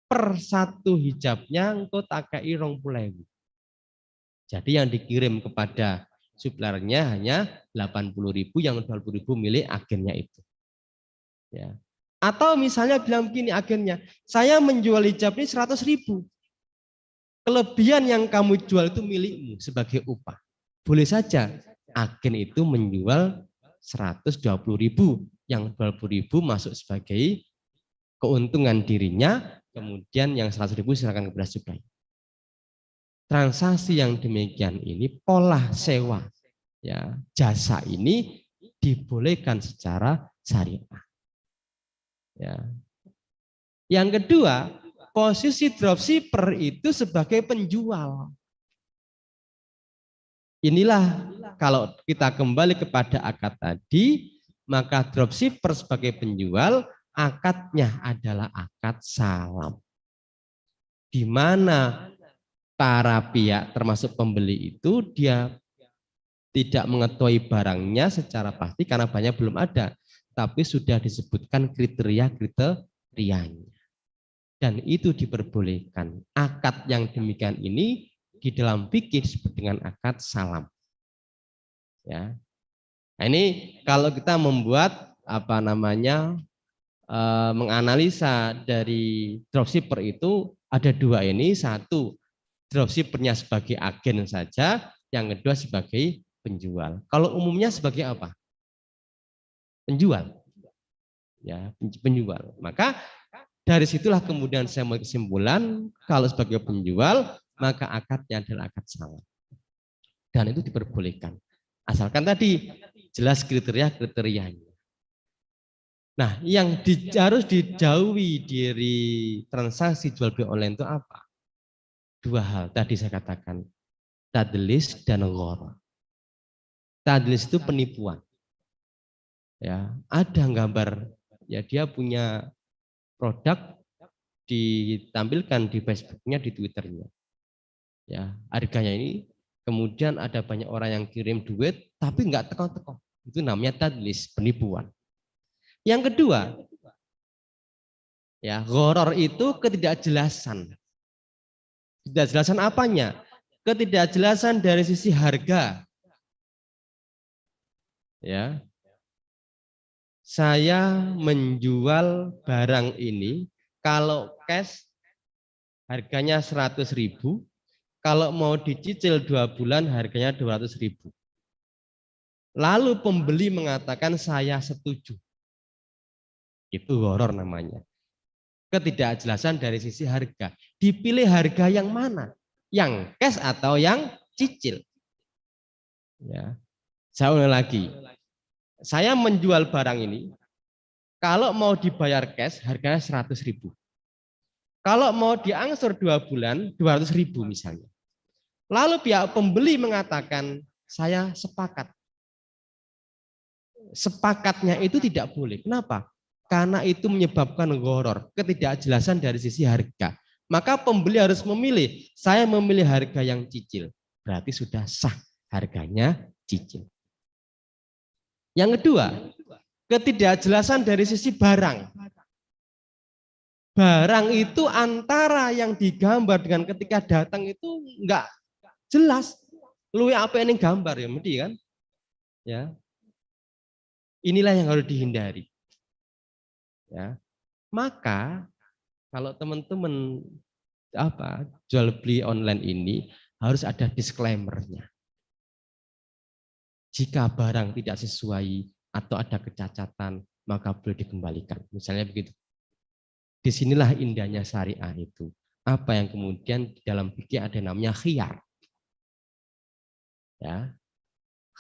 A: Per satu hijabnya engkau tak kei 20.000. Jadi yang dikirim kepada suppliernya hanya 80.000, yang 20.000 milik agennya itu. Ya. Atau misalnya bilang begini agennya, saya menjual hijab ini 100.000. Kelebihan yang kamu jual itu milikmu sebagai upah. Boleh saja agen itu menjual 120.000, yang 20.000 masuk sebagai keuntungan dirinya, kemudian yang 100.000 silakan kepada supplier. Transaksi yang demikian ini pola sewa, ya, jasa ini dibolehkan secara syariah. Ya. Yang kedua, posisi dropshipper itu sebagai penjual. Inilah kalau kita kembali kepada akad tadi, maka dropshipper sebagai penjual, akadnya adalah akad salam. Di mana para pihak termasuk pembeli itu dia tidak mengetahui barangnya secara pasti karena banyak belum ada, tapi sudah disebutkan kriteria-kriterianya. Dan itu diperbolehkan. Akad yang demikian ini di dalam fikih disebut dengan akad salam. Ya. Nah, ini kalau kita membuat menganalisa dari dropshipper itu ada dua ini, satu dropshippernya sebagai agen saja, yang kedua sebagai penjual. Kalau umumnya sebagai apa? Penjual. Ya, penjual. Maka dari situlah kemudian saya mau kesimpulan, kalau sebagai penjual, maka akadnya adalah akad salam. Dan itu diperbolehkan. Asalkan tadi jelas kriteria-kriterianya. Nah, yang harus dijauhi dari transaksi jual beli online itu apa? Dua hal tadi saya katakan, tadlis dan gharar. Tadlis itu penipuan. Ya, ada gambar, ya dia punya produk, ditampilkan di Facebooknya, di Twitternya. Ya, harganya ini, kemudian ada banyak orang yang kirim duit, tapi nggak teko-teko. Itu namanya tadlis, penipuan. Yang kedua, ya, gharar itu ketidakjelasan. Ketidakjelasan apanya? Ketidakjelasan dari sisi harga. Ya, saya menjual barang ini, kalau cash harganya 100.000, kalau mau dicicil 2 bulan harganya 200.000. Lalu pembeli mengatakan saya setuju. Itu gharar namanya. Ketidakjelasan dari sisi harga. Dipilih harga yang mana? Yang cash atau yang cicil? Ya. Saya ulang lagi. Saya menjual barang ini, kalau mau dibayar cash harganya 100.000. Kalau mau diangsur 2 bulan 200.000 misalnya. Lalu pihak pembeli mengatakan saya sepakat. Sepakatnya itu tidak boleh. Kenapa? Karena itu menyebabkan gharar, ketidakjelasan dari sisi harga. Maka pembeli harus memilih. Saya memilih harga yang cicil. Berarti sudah sah harganya cicil. Yang kedua, ketidakjelasan dari sisi barang. Barang itu antara yang digambar dengan ketika datang itu enggak jelas. Luwe apa ini gambar ya, mesti kan? Ya. Inilah yang harus dihindari. Ya. Maka kalau teman-teman jual beli online ini harus ada disclaimer-nya. Jika barang tidak sesuai atau ada kecacatan, maka boleh dikembalikan. Misalnya begitu. Disinilah indahnya syariah itu. Apa yang kemudian di dalam fikih ada namanya khiyar. Ya,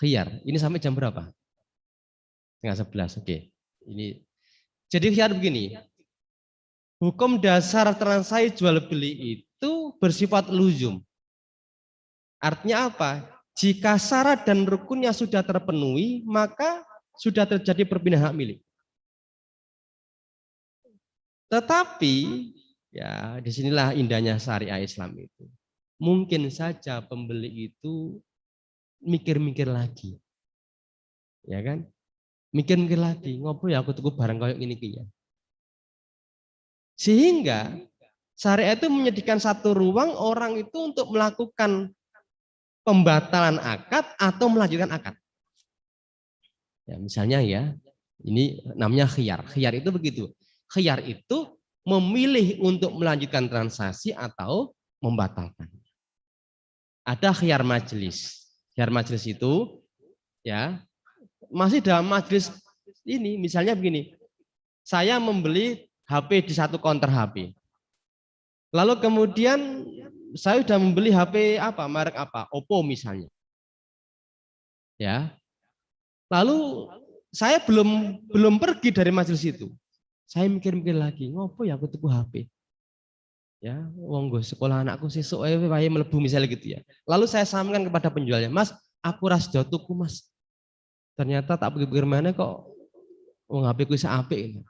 A: khiyar. Ini sampai jam berapa? Setengah 11. Oke. Ini jadi khiyar begini. Hukum dasar transaksi jual beli itu bersifat luzum. Artinya apa? Jika syarat dan rukunnya sudah terpenuhi, maka sudah terjadi perpindahan hak milik. Tetapi ya disinilah indahnya syariah Islam itu. Mungkin saja pembeli itu mikir-mikir lagi, ya kan? Mikir-mikir lagi, ngopo ya aku tuku barang kayak ini ya. Sehingga syariat itu menyediakan satu ruang orang itu untuk melakukan pembatalan akad atau melanjutkan akad. Ya, misalnya ya, ini namanya khiyar. Khiyar itu begitu. Khiyar itu memilih untuk melanjutkan transaksi atau membatalkan. Ada khiyar majelis. Khiyar majelis itu ya masih dalam majelis ini, misalnya begini. Saya membeli HP di satu counter HP. Lalu kemudian saya sudah membeli HP apa, merek apa, Oppo misalnya. Ya. Lalu saya belum pergi dari majelis itu. Saya mikir-mikir lagi, ngopo ya aku tuku HP. Ya, wong go sekolah anakku sesuk wae mlebu misalnya gitu ya. Lalu saya sampaikan kepada penjualnya, "Mas, aku ras do tuku, Mas. Ternyata tak pikir-pikir mana kok wong HP ku iso apik."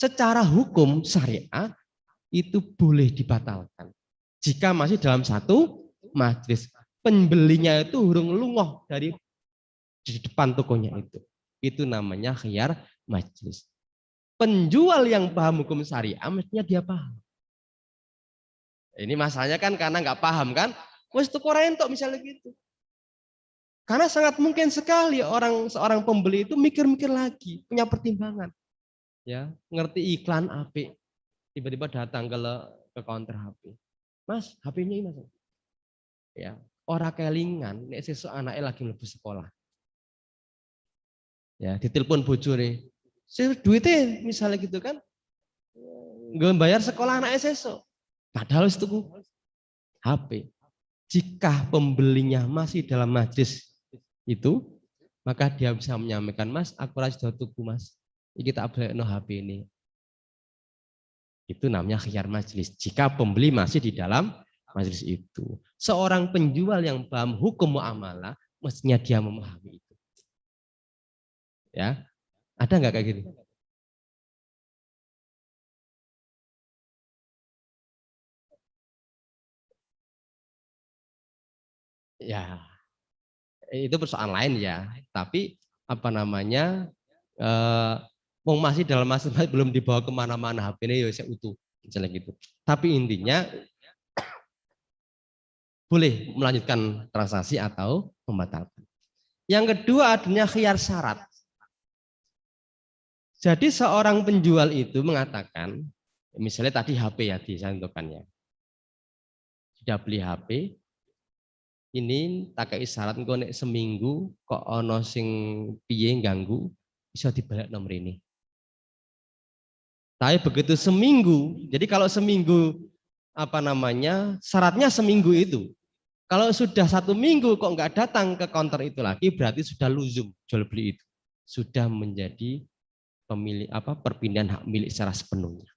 A: Secara hukum syariah itu boleh dibatalkan jika masih dalam satu majelis. Pembelinya itu hurung lungoh dari di depan tokonya itu. Itu namanya khiyar majelis. Penjual yang paham hukum syariah mestinya dia paham. Ini masalahnya kan karena nggak paham kan, wes tuku rentok misalnya gitu. Karena sangat mungkin sekali seorang pembeli itu mikir-mikir lagi, punya pertimbangan. Ya, ngerti iklan HP, tiba-tiba datang ke counter HP. Mas, HP-nya ini Mas. Ya, ora kelingan nek sesuk anaknya lagi mlebu sekolah. Ya, ditelepon bojone. Duitnya misalnya gitu kan, nggak bayar sekolah anaknya sesuk. Padahal itu HP. Jika pembelinya masih dalam majlis itu, maka dia bisa menyampaikan, Mas, aku rasa sudah tuku Mas. Iki tak boleh no HP ini. Itu namanya khiyar majelis. Jika pembeli masih di dalam majelis itu. Seorang penjual yang paham hukum muamalah, mestinya dia memahami itu. Ya, ada nggak kayak gitu? Ya, itu persoalan lain ya. Tapi apa namanya, wong masih dalam masa belum dibawa kemana-mana, HP ini ya saya utuh, misalnya gitu. Tapi intinya boleh melanjutkan transaksi atau membatalkan. Yang kedua adanya khiyar syarat. Jadi seorang penjual itu mengatakan, misalnya tadi HP ya disantukannya, sudah beli HP, ini tak kayak syarat engko nek seminggu kok ono sing piye ganggu, bisa dibalik nomor ini. Tapi begitu seminggu, jadi kalau seminggu apa namanya syaratnya seminggu itu. Kalau sudah 1 minggu kok nggak datang ke counter itu lagi, berarti sudah luzum jual beli itu, sudah menjadi pemilik perpindahan hak milik secara sepenuhnya.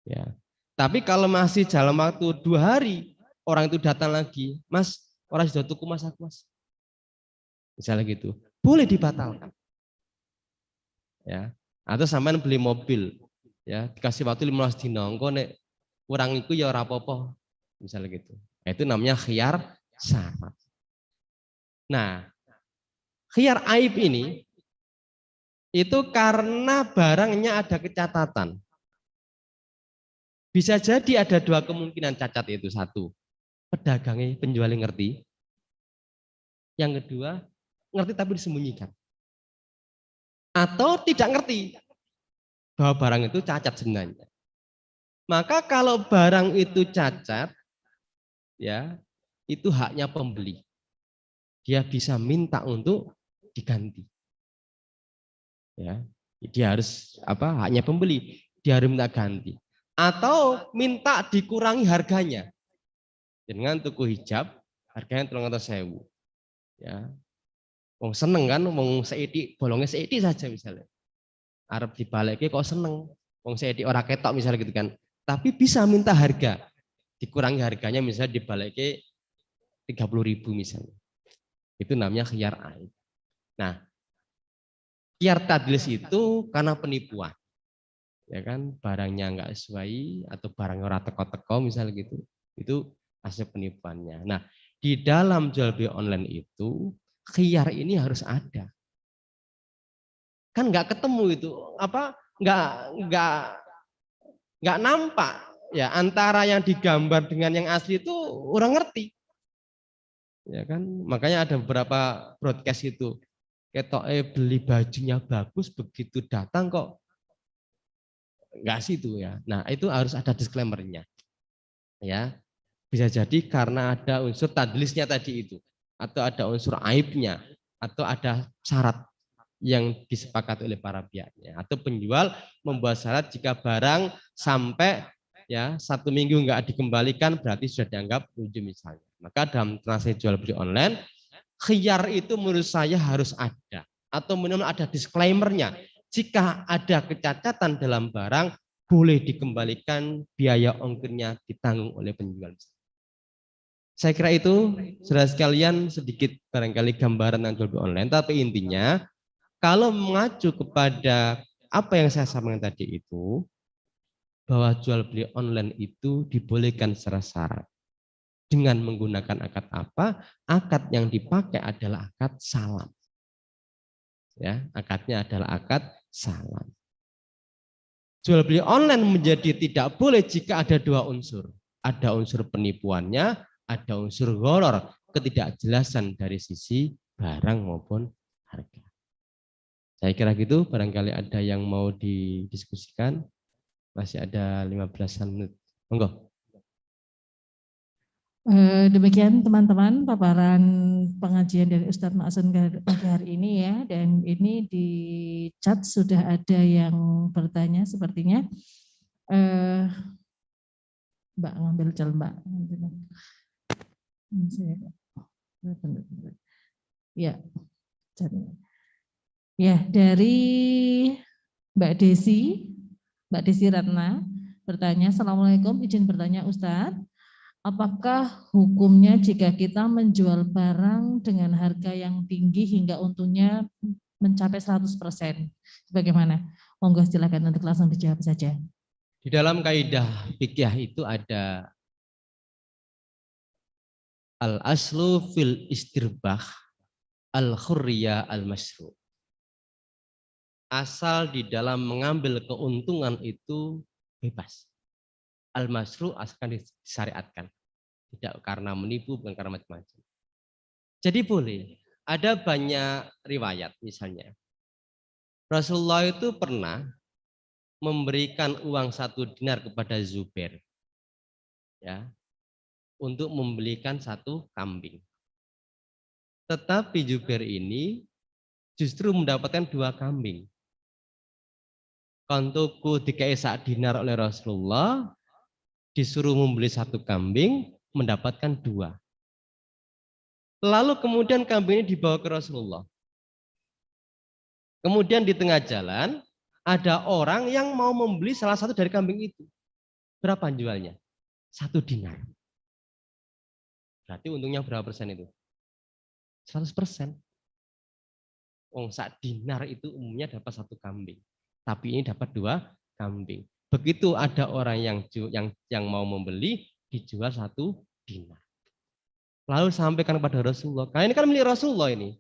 A: Ya. Tapi kalau masih dalam waktu 2 hari orang itu datang lagi, Mas, orang sudah tuku mas aku mas, misalnya gitu, boleh dibatalkan. Ya. Atau sampean beli mobil, ya dikasih waktu 15 dino, engko nek kurang itu ya ora apa-apa, misalnya gitu. Nah, itu namanya khiyar syarat. Nah, khiyar aib ini itu karena barangnya ada kecatatan. Bisa jadi ada 2 kemungkinan cacat, itu 1, pedagangnya penjualnya ngerti. Yang kedua, ngerti tapi disembunyikan. Atau tidak ngerti bahwa barang itu cacat sebenarnya. Maka kalau barang itu cacat, ya itu haknya pembeli. Dia bisa minta untuk diganti. Ya, dia harus haknya pembeli, dia harus minta ganti. Atau minta dikurangi harganya. Dengan tuku hijab, harganya 300.000. Ya, wong seneng kan, wong seidi, bolongnya seidi saja misalnya. Arab dibaliknya kok seneng, wong seidi ora ketok misalnya gitu kan. Tapi bisa minta harga, dikurangi harganya misalnya dibaliknya 30.000 misalnya. Itu namanya khiyar aib. Nah, khiyar tadlis itu karena penipuan. Ya kan, barangnya nggak sesuai atau barang ora teko-teko misalnya gitu. Itu hasil penipuannya. Nah, di dalam jual beli online itu khiyar ini harus ada. Kan nggak ketemu itu, nggak nampak ya antara yang digambar dengan yang asli itu orang ngerti. Ya kan, makanya ada beberapa broadcast itu ketok beli bajunya bagus, begitu datang kok nggak situ ya. Nah, itu harus ada disclaimer-nya. Ya. Bisa jadi karena ada unsur tadlisnya tadi itu, atau ada unsur aibnya, atau ada syarat yang disepakati oleh para pihaknya, atau penjual membuat syarat jika barang sampai 1 minggu nggak dikembalikan berarti sudah dianggap rujuk misalnya. Maka dalam transaksi jual beli online, khiyar itu menurut saya harus ada, atau minimal ada disclaimer-nya. Jika ada kecacatan dalam barang, boleh dikembalikan, biaya ongkirnya ditanggung oleh penjual. Saya kira itu, saudara sekalian, sedikit barangkali gambaran tentang jual beli online, tapi intinya kalau mengacu kepada apa yang saya sampaikan tadi itu, bahwa jual beli online itu dibolehkan secara syarat. Dengan menggunakan akad apa? Akad yang dipakai adalah akad salam. Ya, akadnya adalah akad salam. Jual beli online menjadi tidak boleh jika ada 2 unsur. Ada unsur penipuannya, ada unsur gharar, ketidakjelasan dari sisi barang maupun harga. Saya kira gitu, barangkali ada yang mau didiskusikan. Masih ada 15-an menit. Monggo.
C: Demikian teman-teman paparan pengajian dari Ustadz Ma'asun pagi hari ini ya, dan ini di chat sudah ada yang bertanya sepertinya. Mbak ngambil cel Mbak. Ya, ya dari Mbak Desi Ratna bertanya, Assalamualaikum, izin bertanya Ustadz, apakah hukumnya jika kita menjual barang dengan harga yang tinggi hingga untungnya mencapai 100%? Bagaimana? Monggo silakan untuk langsung dijawab saja.
A: Di dalam kaidah fikih itu ada Al aslu fil istirbah al khurriya al masru. Asal di dalam mengambil keuntungan itu bebas. Al masru asalkan disyariatkan. Tidak karena menipu, bukan karena macam-macam. Jadi boleh. Ada banyak riwayat misalnya. Rasulullah itu pernah memberikan uang 1 dinar kepada Zubair. Ya, untuk membelikan 1 kambing. Tetapi Zubair ini justru mendapatkan 2 kambing. Kontoku dikai 1 dinar oleh Rasulullah, disuruh membeli 1 kambing, mendapatkan 2. Lalu kemudian kambing ini dibawa ke Rasulullah. Kemudian di tengah jalan ada orang yang mau membeli salah satu dari kambing itu. Berapa jualnya? 1 dinar. Berarti untungnya berapa persen itu? 100%. Wong 1 dinar itu umumnya dapat 1 kambing. Tapi ini dapat 2 kambing. Begitu ada orang yang mau membeli, dijual 1 dinar. Lalu sampaikan kepada Rasulullah. Karena ini kan milik Rasulullah ini.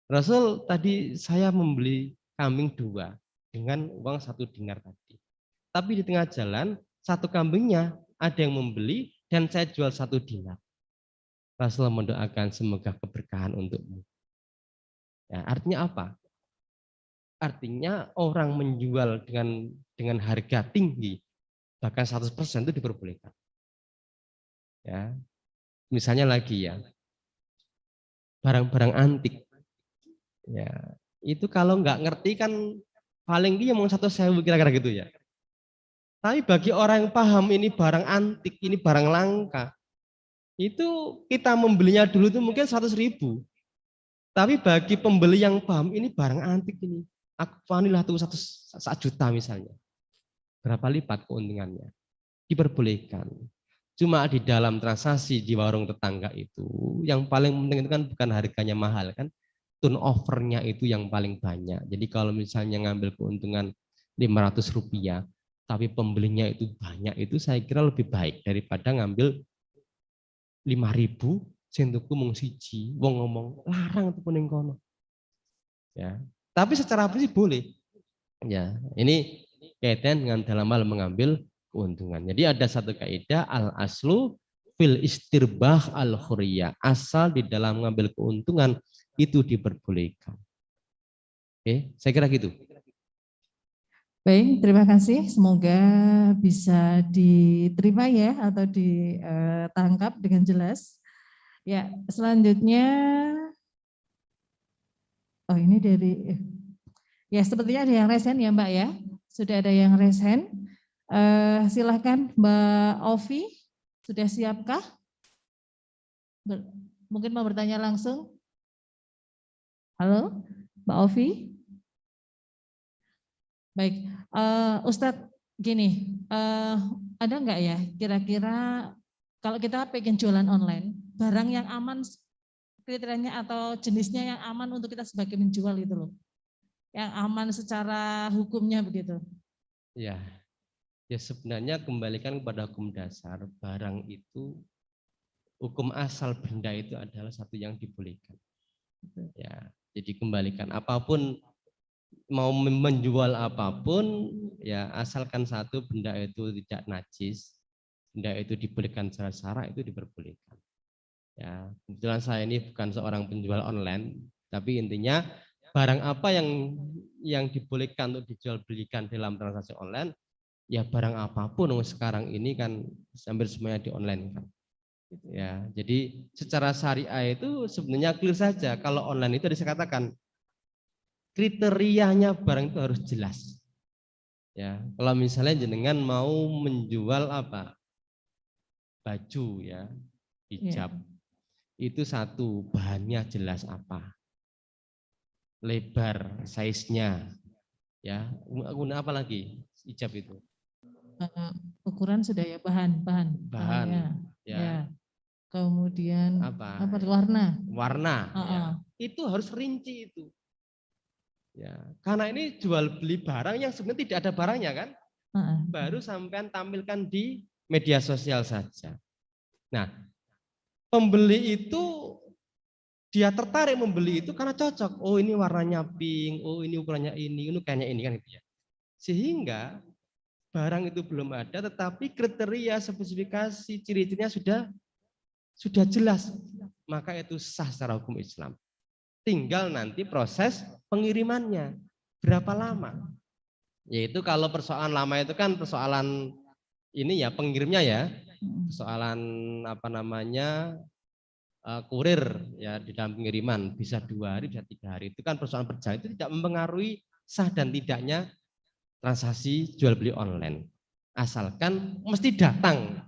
A: Rasul, tadi saya membeli kambing 2 dengan uang 1 dinar tadi. Tapi di tengah jalan 1 kambingnya ada yang membeli dan saya jual 1 dinar. Rasul mendoakan semoga keberkahan untukmu. Ya, artinya apa? Artinya orang menjual dengan harga tinggi, bahkan 100% itu diperbolehkan. Ya, misalnya lagi ya, barang-barang antik. Ya, itu kalau nggak ngerti kan paling dia mau 1.000 kira-kira gitu ya. Tapi bagi orang yang paham ini barang antik, ini barang langka, itu kita membelinya dulu itu mungkin 100.000. Tapi bagi pembeli yang paham ini barang antik ini, aku panilah tuh 1 juta misalnya. Berapa lipat keuntungannya? Diperbolehkan. Cuma di dalam transaksi di warung tetangga itu, yang paling penting itu kan bukan harganya mahal kan, turnovernya itu yang paling banyak. Jadi kalau misalnya ngambil keuntungan 500 rupiah, tapi pembelinya itu banyak, itu saya kira lebih baik daripada ngambil 5.000, sing tuku mung siji, wong ngomong larang tuku ning kono. Ya. Tapi secara prinsip boleh. Ya, ini kaitan dengan dalam hal mengambil keuntungan. Jadi ada satu kaidah al aslu fil istirbah al khuriyah. Asal di dalam mengambil keuntungan itu diperbolehkan. Oke, saya kira gitu.
C: Baik, terima kasih. Semoga bisa diterima ya atau ditangkap dengan jelas. Ya, selanjutnya, oh ini dari, ya sepertinya ada yang raise hand ya Mbak ya. Sudah ada yang raise hand. Silahkan Mbak Ovi, sudah siapkah? Mungkin mau bertanya langsung. Halo, Mbak Ovi. Baik, Ustadz gini, ada nggak ya kira-kira kalau kita pengen jualan online, barang yang aman kriterianya atau jenisnya yang aman untuk kita sebagai menjual itu loh, yang aman secara hukumnya begitu?
A: Ya, ya sebenarnya kembalikan kepada hukum dasar, barang itu hukum asal benda itu adalah satu yang dibolehkan. Ya, jadi kembalikan apapun, mau menjual apapun ya asalkan satu benda itu tidak najis, benda itu dibolehkan secara syarak, itu diperbolehkan. Ya, kebetulan saya ini bukan seorang penjual online, tapi intinya barang apa yang dibolehkan untuk dijual belikan dalam transaksi online, ya barang apapun sekarang ini kan hampir semuanya di online kan. Ya, jadi secara syariah itu sebenarnya clear saja. Kalau online itu dikatakan kriterianya barang itu harus jelas. Ya, kalau misalnya jenengan mau menjual apa? Baju ya, hijab. Itu satu, bahannya jelas apa, lebar, size-nya, ya, guna apa lagi hijab itu?
C: Ukuran sudah ya, bahan, ya. Kemudian apa warna?
A: Warna, ya. Itu harus rinci itu. Ya, karena ini jual beli barang yang sebenarnya tidak ada barangnya kan, baru sampean tampilkan di media sosial saja. Nah, pembeli itu dia tertarik membeli itu karena cocok. Oh ini warnanya pink, oh ini ukurannya ini kayaknya ini kan gitu ya. Sehingga barang itu belum ada, tetapi kriteria, spesifikasi, ciri-cirinya sudah jelas. Maka itu sah secara hukum Islam. Tinggal nanti proses pengirimannya. Berapa lama? Yaitu kalau persoalan lama itu kan persoalan ini ya pengirimnya ya. Persoalan apa namanya kurir ya di dalam pengiriman bisa 2 hari, bisa 3 hari. Itu kan persoalan perjalanan itu tidak mempengaruhi sah dan tidaknya transaksi jual beli online. Asalkan mesti datang.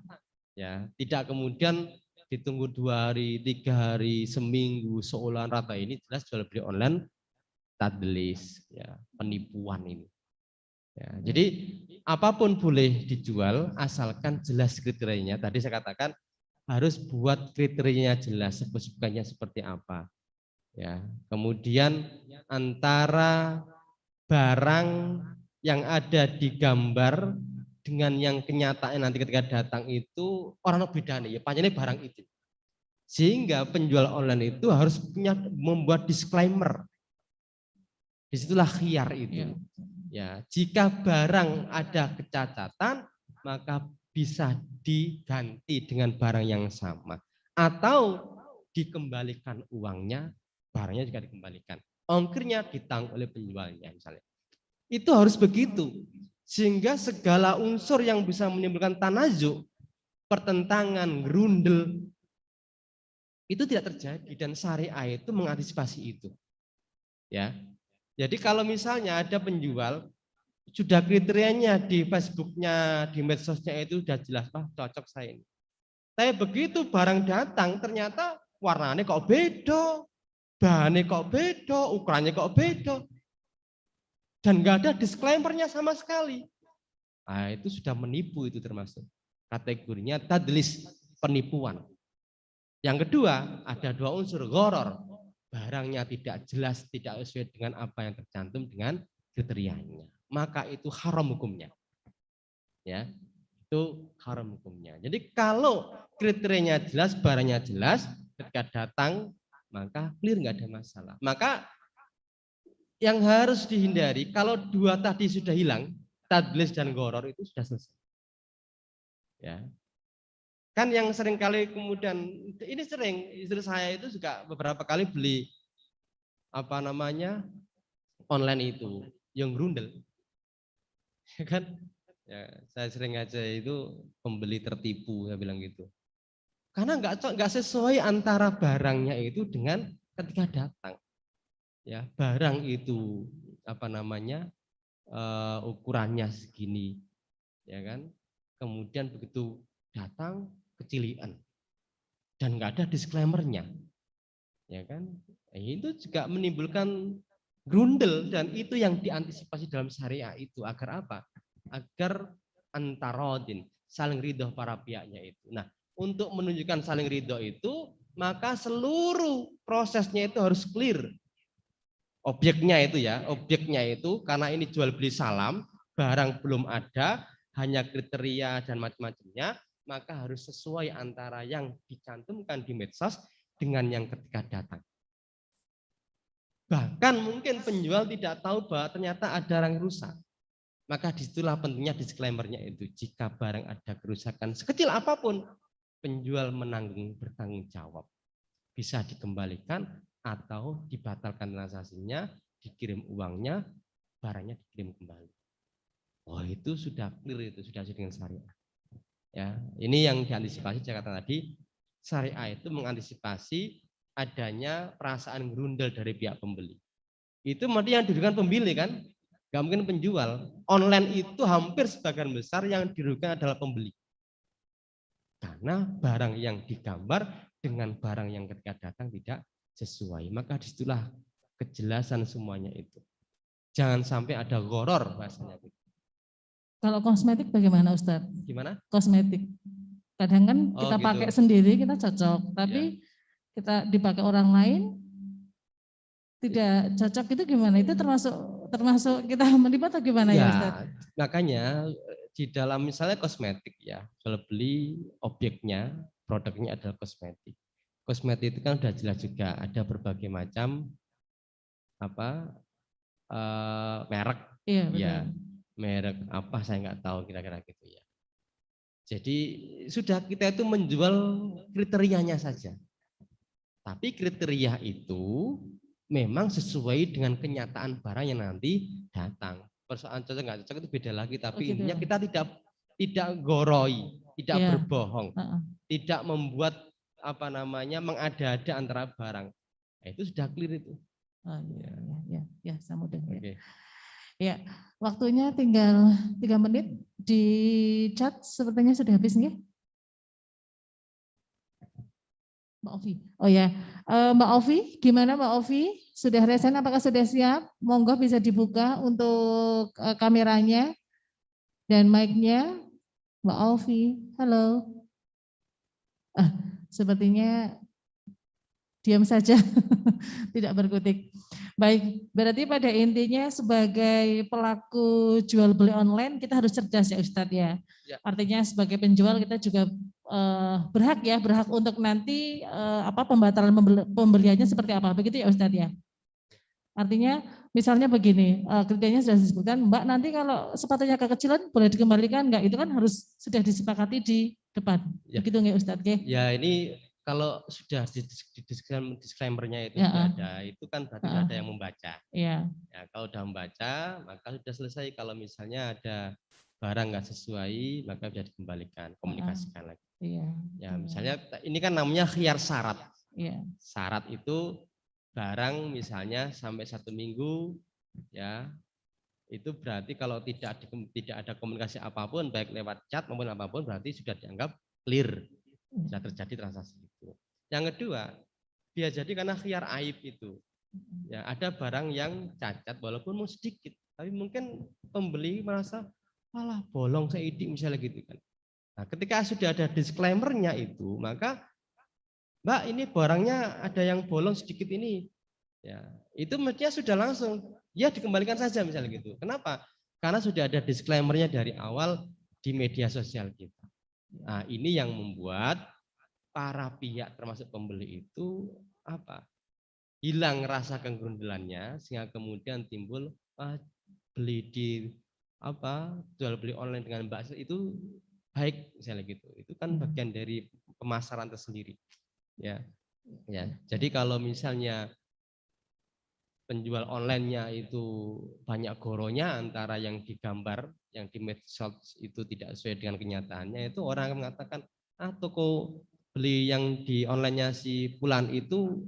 A: Ya, tidak kemudian ditunggu 2 hari, 3 hari, seminggu, seolah rata. Ini jelas jual beli online tadlis, ya, penipuan ini. Ya, jadi apapun boleh dijual asalkan jelas kriterianya. Tadi saya katakan harus buat kriterianya jelas, spesifikasinya seperti apa. Ya, kemudian antara barang yang ada di gambar dengan yang kenyataan nanti ketika datang itu orang beda nih, ya panjangnya barang itu. Sehingga penjual online itu harus membuat disclaimer. Disitulah khiyar itu. Ya, jika barang ada kecacatan, maka bisa diganti dengan barang yang sama. Atau dikembalikan uangnya, barangnya juga dikembalikan. Ongkirnya ditanggung oleh penjualnya misalnya. Itu harus begitu. Sehingga segala unsur yang bisa menimbulkan tanazuk, pertentangan, gerundel, itu tidak terjadi dan syariah itu mengantisipasi itu. Ya. Jadi kalau misalnya ada penjual sudah kriterianya di Facebooknya, di medsosnya itu sudah jelas, Pak, cocok saya ini. Tapi begitu barang datang ternyata warnanya kok beda, bahannya kok beda, ukurannya kok beda. Dan nggak ada disclaimer-nya sama sekali. Nah, itu sudah menipu itu termasuk. Kategorinya tadlis, penipuan. Yang kedua, ada 2 unsur, gharar. Barangnya tidak jelas, tidak sesuai dengan apa yang tercantum dengan kriterianya. Maka itu haram hukumnya. Ya, itu haram hukumnya. Jadi kalau kriterianya jelas, barangnya jelas, ketika datang, maka clear, nggak ada masalah. Maka yang harus dihindari, kalau 2 tadi sudah hilang, tadlis dan gharar itu sudah selesai. Ya. Kan yang sering kali kemudian, ini sering, istri saya itu juga beberapa kali beli apa namanya online itu, yang grundel. Kan? Ya, saya sering aja itu pembeli tertipu, saya bilang gitu. Karena nggak sesuai antara barangnya itu dengan ketika datang. Ya, barang itu apa namanya ukurannya segini, ya kan? Kemudian begitu datang kecilian dan nggak ada disclaimer-nya, ya kan? Itu juga menimbulkan grundel dan itu yang diantisipasi dalam syariah itu agar apa? Agar antarodin, saling ridho para pihaknya itu. Nah, untuk menunjukkan saling ridho itu maka seluruh prosesnya itu harus clear. Objeknya itu ya, objeknya itu karena ini jual beli salam, barang belum ada, hanya kriteria dan macam-macamnya, maka harus sesuai antara yang dicantumkan di medsos dengan yang ketika datang. Bahkan mungkin penjual tidak tahu bahwa ternyata ada orang rusak. Maka disitulah pentingnya disclaimer-nya itu. Jika barang ada kerusakan sekecil apapun, penjual bertanggung jawab. Bisa dikembalikan atau dibatalkan transaksinya, dikirim uangnya, barangnya dikirim kembali. Oh itu sudah clear, itu sudah sesuai dengan syariah. Ya, ini yang diantisipasi saya katakan tadi, syariah itu mengantisipasi adanya perasaan gerundel dari pihak pembeli. Itu nanti yang dirugikan pembeli kan, nggak mungkin penjual. Online itu hampir sebagian besar yang dirugikan adalah pembeli. Karena barang yang digambar dengan barang yang ketika datang tidak sesuai. Maka disitulah kejelasan semuanya itu. Jangan sampai ada gharar bahasanya.
C: Kalau kosmetik bagaimana Ustadz?
A: Gimana?
C: Kosmetik. Kadang kan kita
A: gitu.
C: pakai sendiri kita cocok, tapi kita dipakai orang lain tidak cocok, itu gimana? Itu termasuk kita menipu atau gimana ya Ustadz?
A: Makanya di dalam misalnya kosmetik ya, kalau beli objeknya, produknya adalah kosmetik. kosmetik itu kan udah jelas juga ada berbagai macam merek.
C: Iya, betul.
A: Ya, merek apa saya nggak tahu kira-kira gitu ya. Jadi sudah kita itu menjual kriterianya saja. Tapi kriteria itu memang sesuai dengan kenyataan barang yang nanti datang. Persoalan cocok nggak cocok itu beda lagi. Tapi
C: gitu.
A: intinya kita tidak goroi, tidak
C: Iya.
A: berbohong, tidak membuat mengada-ada antara barang. Nah, itu sudah clear itu.
C: Oh, ya, saya mudah.
A: Oke.
C: Ya, waktunya tinggal 3 menit. Di chat sepertinya sudah habis nih. Mbak Ovi. Oh ya, Mbak Ovi, gimana Mbak Ovi? Sudah resen? Apakah sudah siap? Monggo bisa dibuka untuk kameranya dan mic-nya. Mbak Ovi, halo. Sepertinya diam saja, tidak berkutik. Baik, berarti pada intinya sebagai pelaku jual beli online kita harus cerdas ya Ustadz ya. Artinya sebagai penjual kita juga berhak untuk nanti pembatalan pembeliannya seperti apa, begitu ya Ustadz ya. Artinya misalnya begini, kriterianya sudah disebutkan, Mbak nanti kalau sepatunya kekecilan boleh dikembalikan enggak? Itu kan harus sudah disepakati di depan, begitu nggak Ustadz?
A: Ya ini kalau sudah di disclaimer-nya itu sudah ada, itu kan berarti ada yang membaca. Ya, kalau sudah membaca, maka sudah selesai. Kalau misalnya ada barang nggak sesuai, maka bisa dikembalikan, komunikasikan lagi. Ya, misalnya ini kan namanya khiyar syarat. Syarat itu barang misalnya sampai 1 minggu, ya itu berarti kalau tidak ada komunikasi apapun, baik lewat chat maupun apapun, berarti sudah dianggap clear, sudah terjadi transaksi itu. Yang kedua, bisa jadi karena khiyar aib itu. Ya, ada barang yang cacat walaupun sedikit, tapi mungkin pembeli merasa malah bolong seidik misalnya gitu kan. Nah, ketika sudah ada disclaimer-nya itu, maka Mbak ini barangnya ada yang bolong sedikit ini. Ya, itu mestinya sudah langsung ya dikembalikan saja misalnya gitu. Kenapa? Karena sudah ada disclaimer-nya dari awal di media sosial kita. Nah, ini yang membuat para pihak termasuk pembeli itu hilang rasa kegerundelannya, sehingga kemudian timbul beli di jual beli online dengan Mbak itu baik misalnya gitu. Itu kan bagian dari pemasaran tersendiri. Ya. Jadi kalau misalnya penjual online-nya itu banyak goronya antara yang digambar, yang di medsos itu tidak sesuai dengan kenyataannya, itu orang akan mengatakan, toko beli yang di online-nya si Fulan itu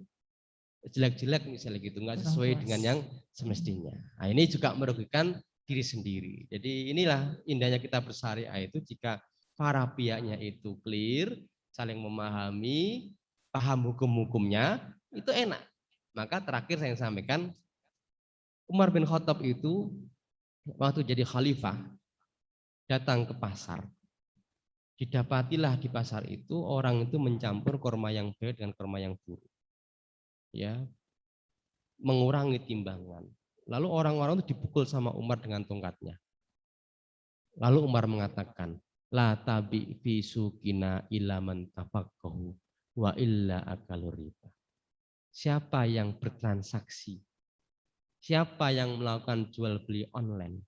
A: jelek-jelek misalnya gitu, nggak sesuai dengan yang semestinya. Nah, ini juga merugikan diri sendiri. Jadi inilah indahnya kita bersyariah itu jika para pihaknya itu clear, saling memahami, paham hukum-hukumnya, itu enak. Maka terakhir saya sampaikan, Umar bin Khattab itu waktu jadi khalifah datang ke pasar. Didapatilah di pasar itu orang itu mencampur kurma yang baik dengan kurma yang buruk. Ya, mengurangi timbangan. Lalu orang-orang itu dipukul sama Umar dengan tongkatnya. Lalu Umar mengatakan, la tabi fi sukina illa man tafaqahu wa illa akalu riba. Siapa yang bertransaksi, siapa yang melakukan jual beli online,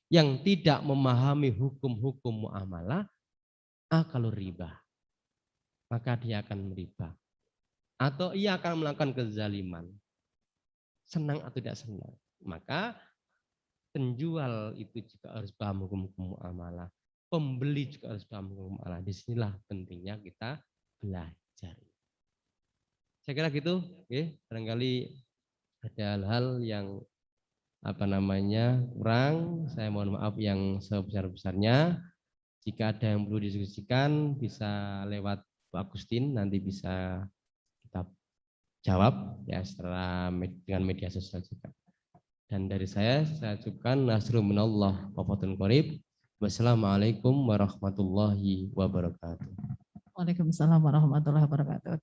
A: yang tidak memahami hukum-hukum muamalah, akalu riba, maka dia akan meriba. Atau ia akan melakukan kezaliman, senang atau tidak senang. Maka penjual itu juga harus paham hukum-hukum muamalah, pembeli juga harus paham hukum muamalah. Disinilah pentingnya kita belajar. Saya kira gitu, barangkali ada hal-hal yang kurang, saya mohon maaf yang sebesar-besarnya. Jika ada yang perlu didiskusikan bisa lewat Pak Agustin, nanti bisa kita jawab ya setelah dengan media sosial juga. Dan dari saya ucapkan nasrul minallah wa fathun qarib. Wassalamualaikum warahmatullahi wabarakatuh.
C: Waalaikumsalam warahmatullahi wabarakatuh.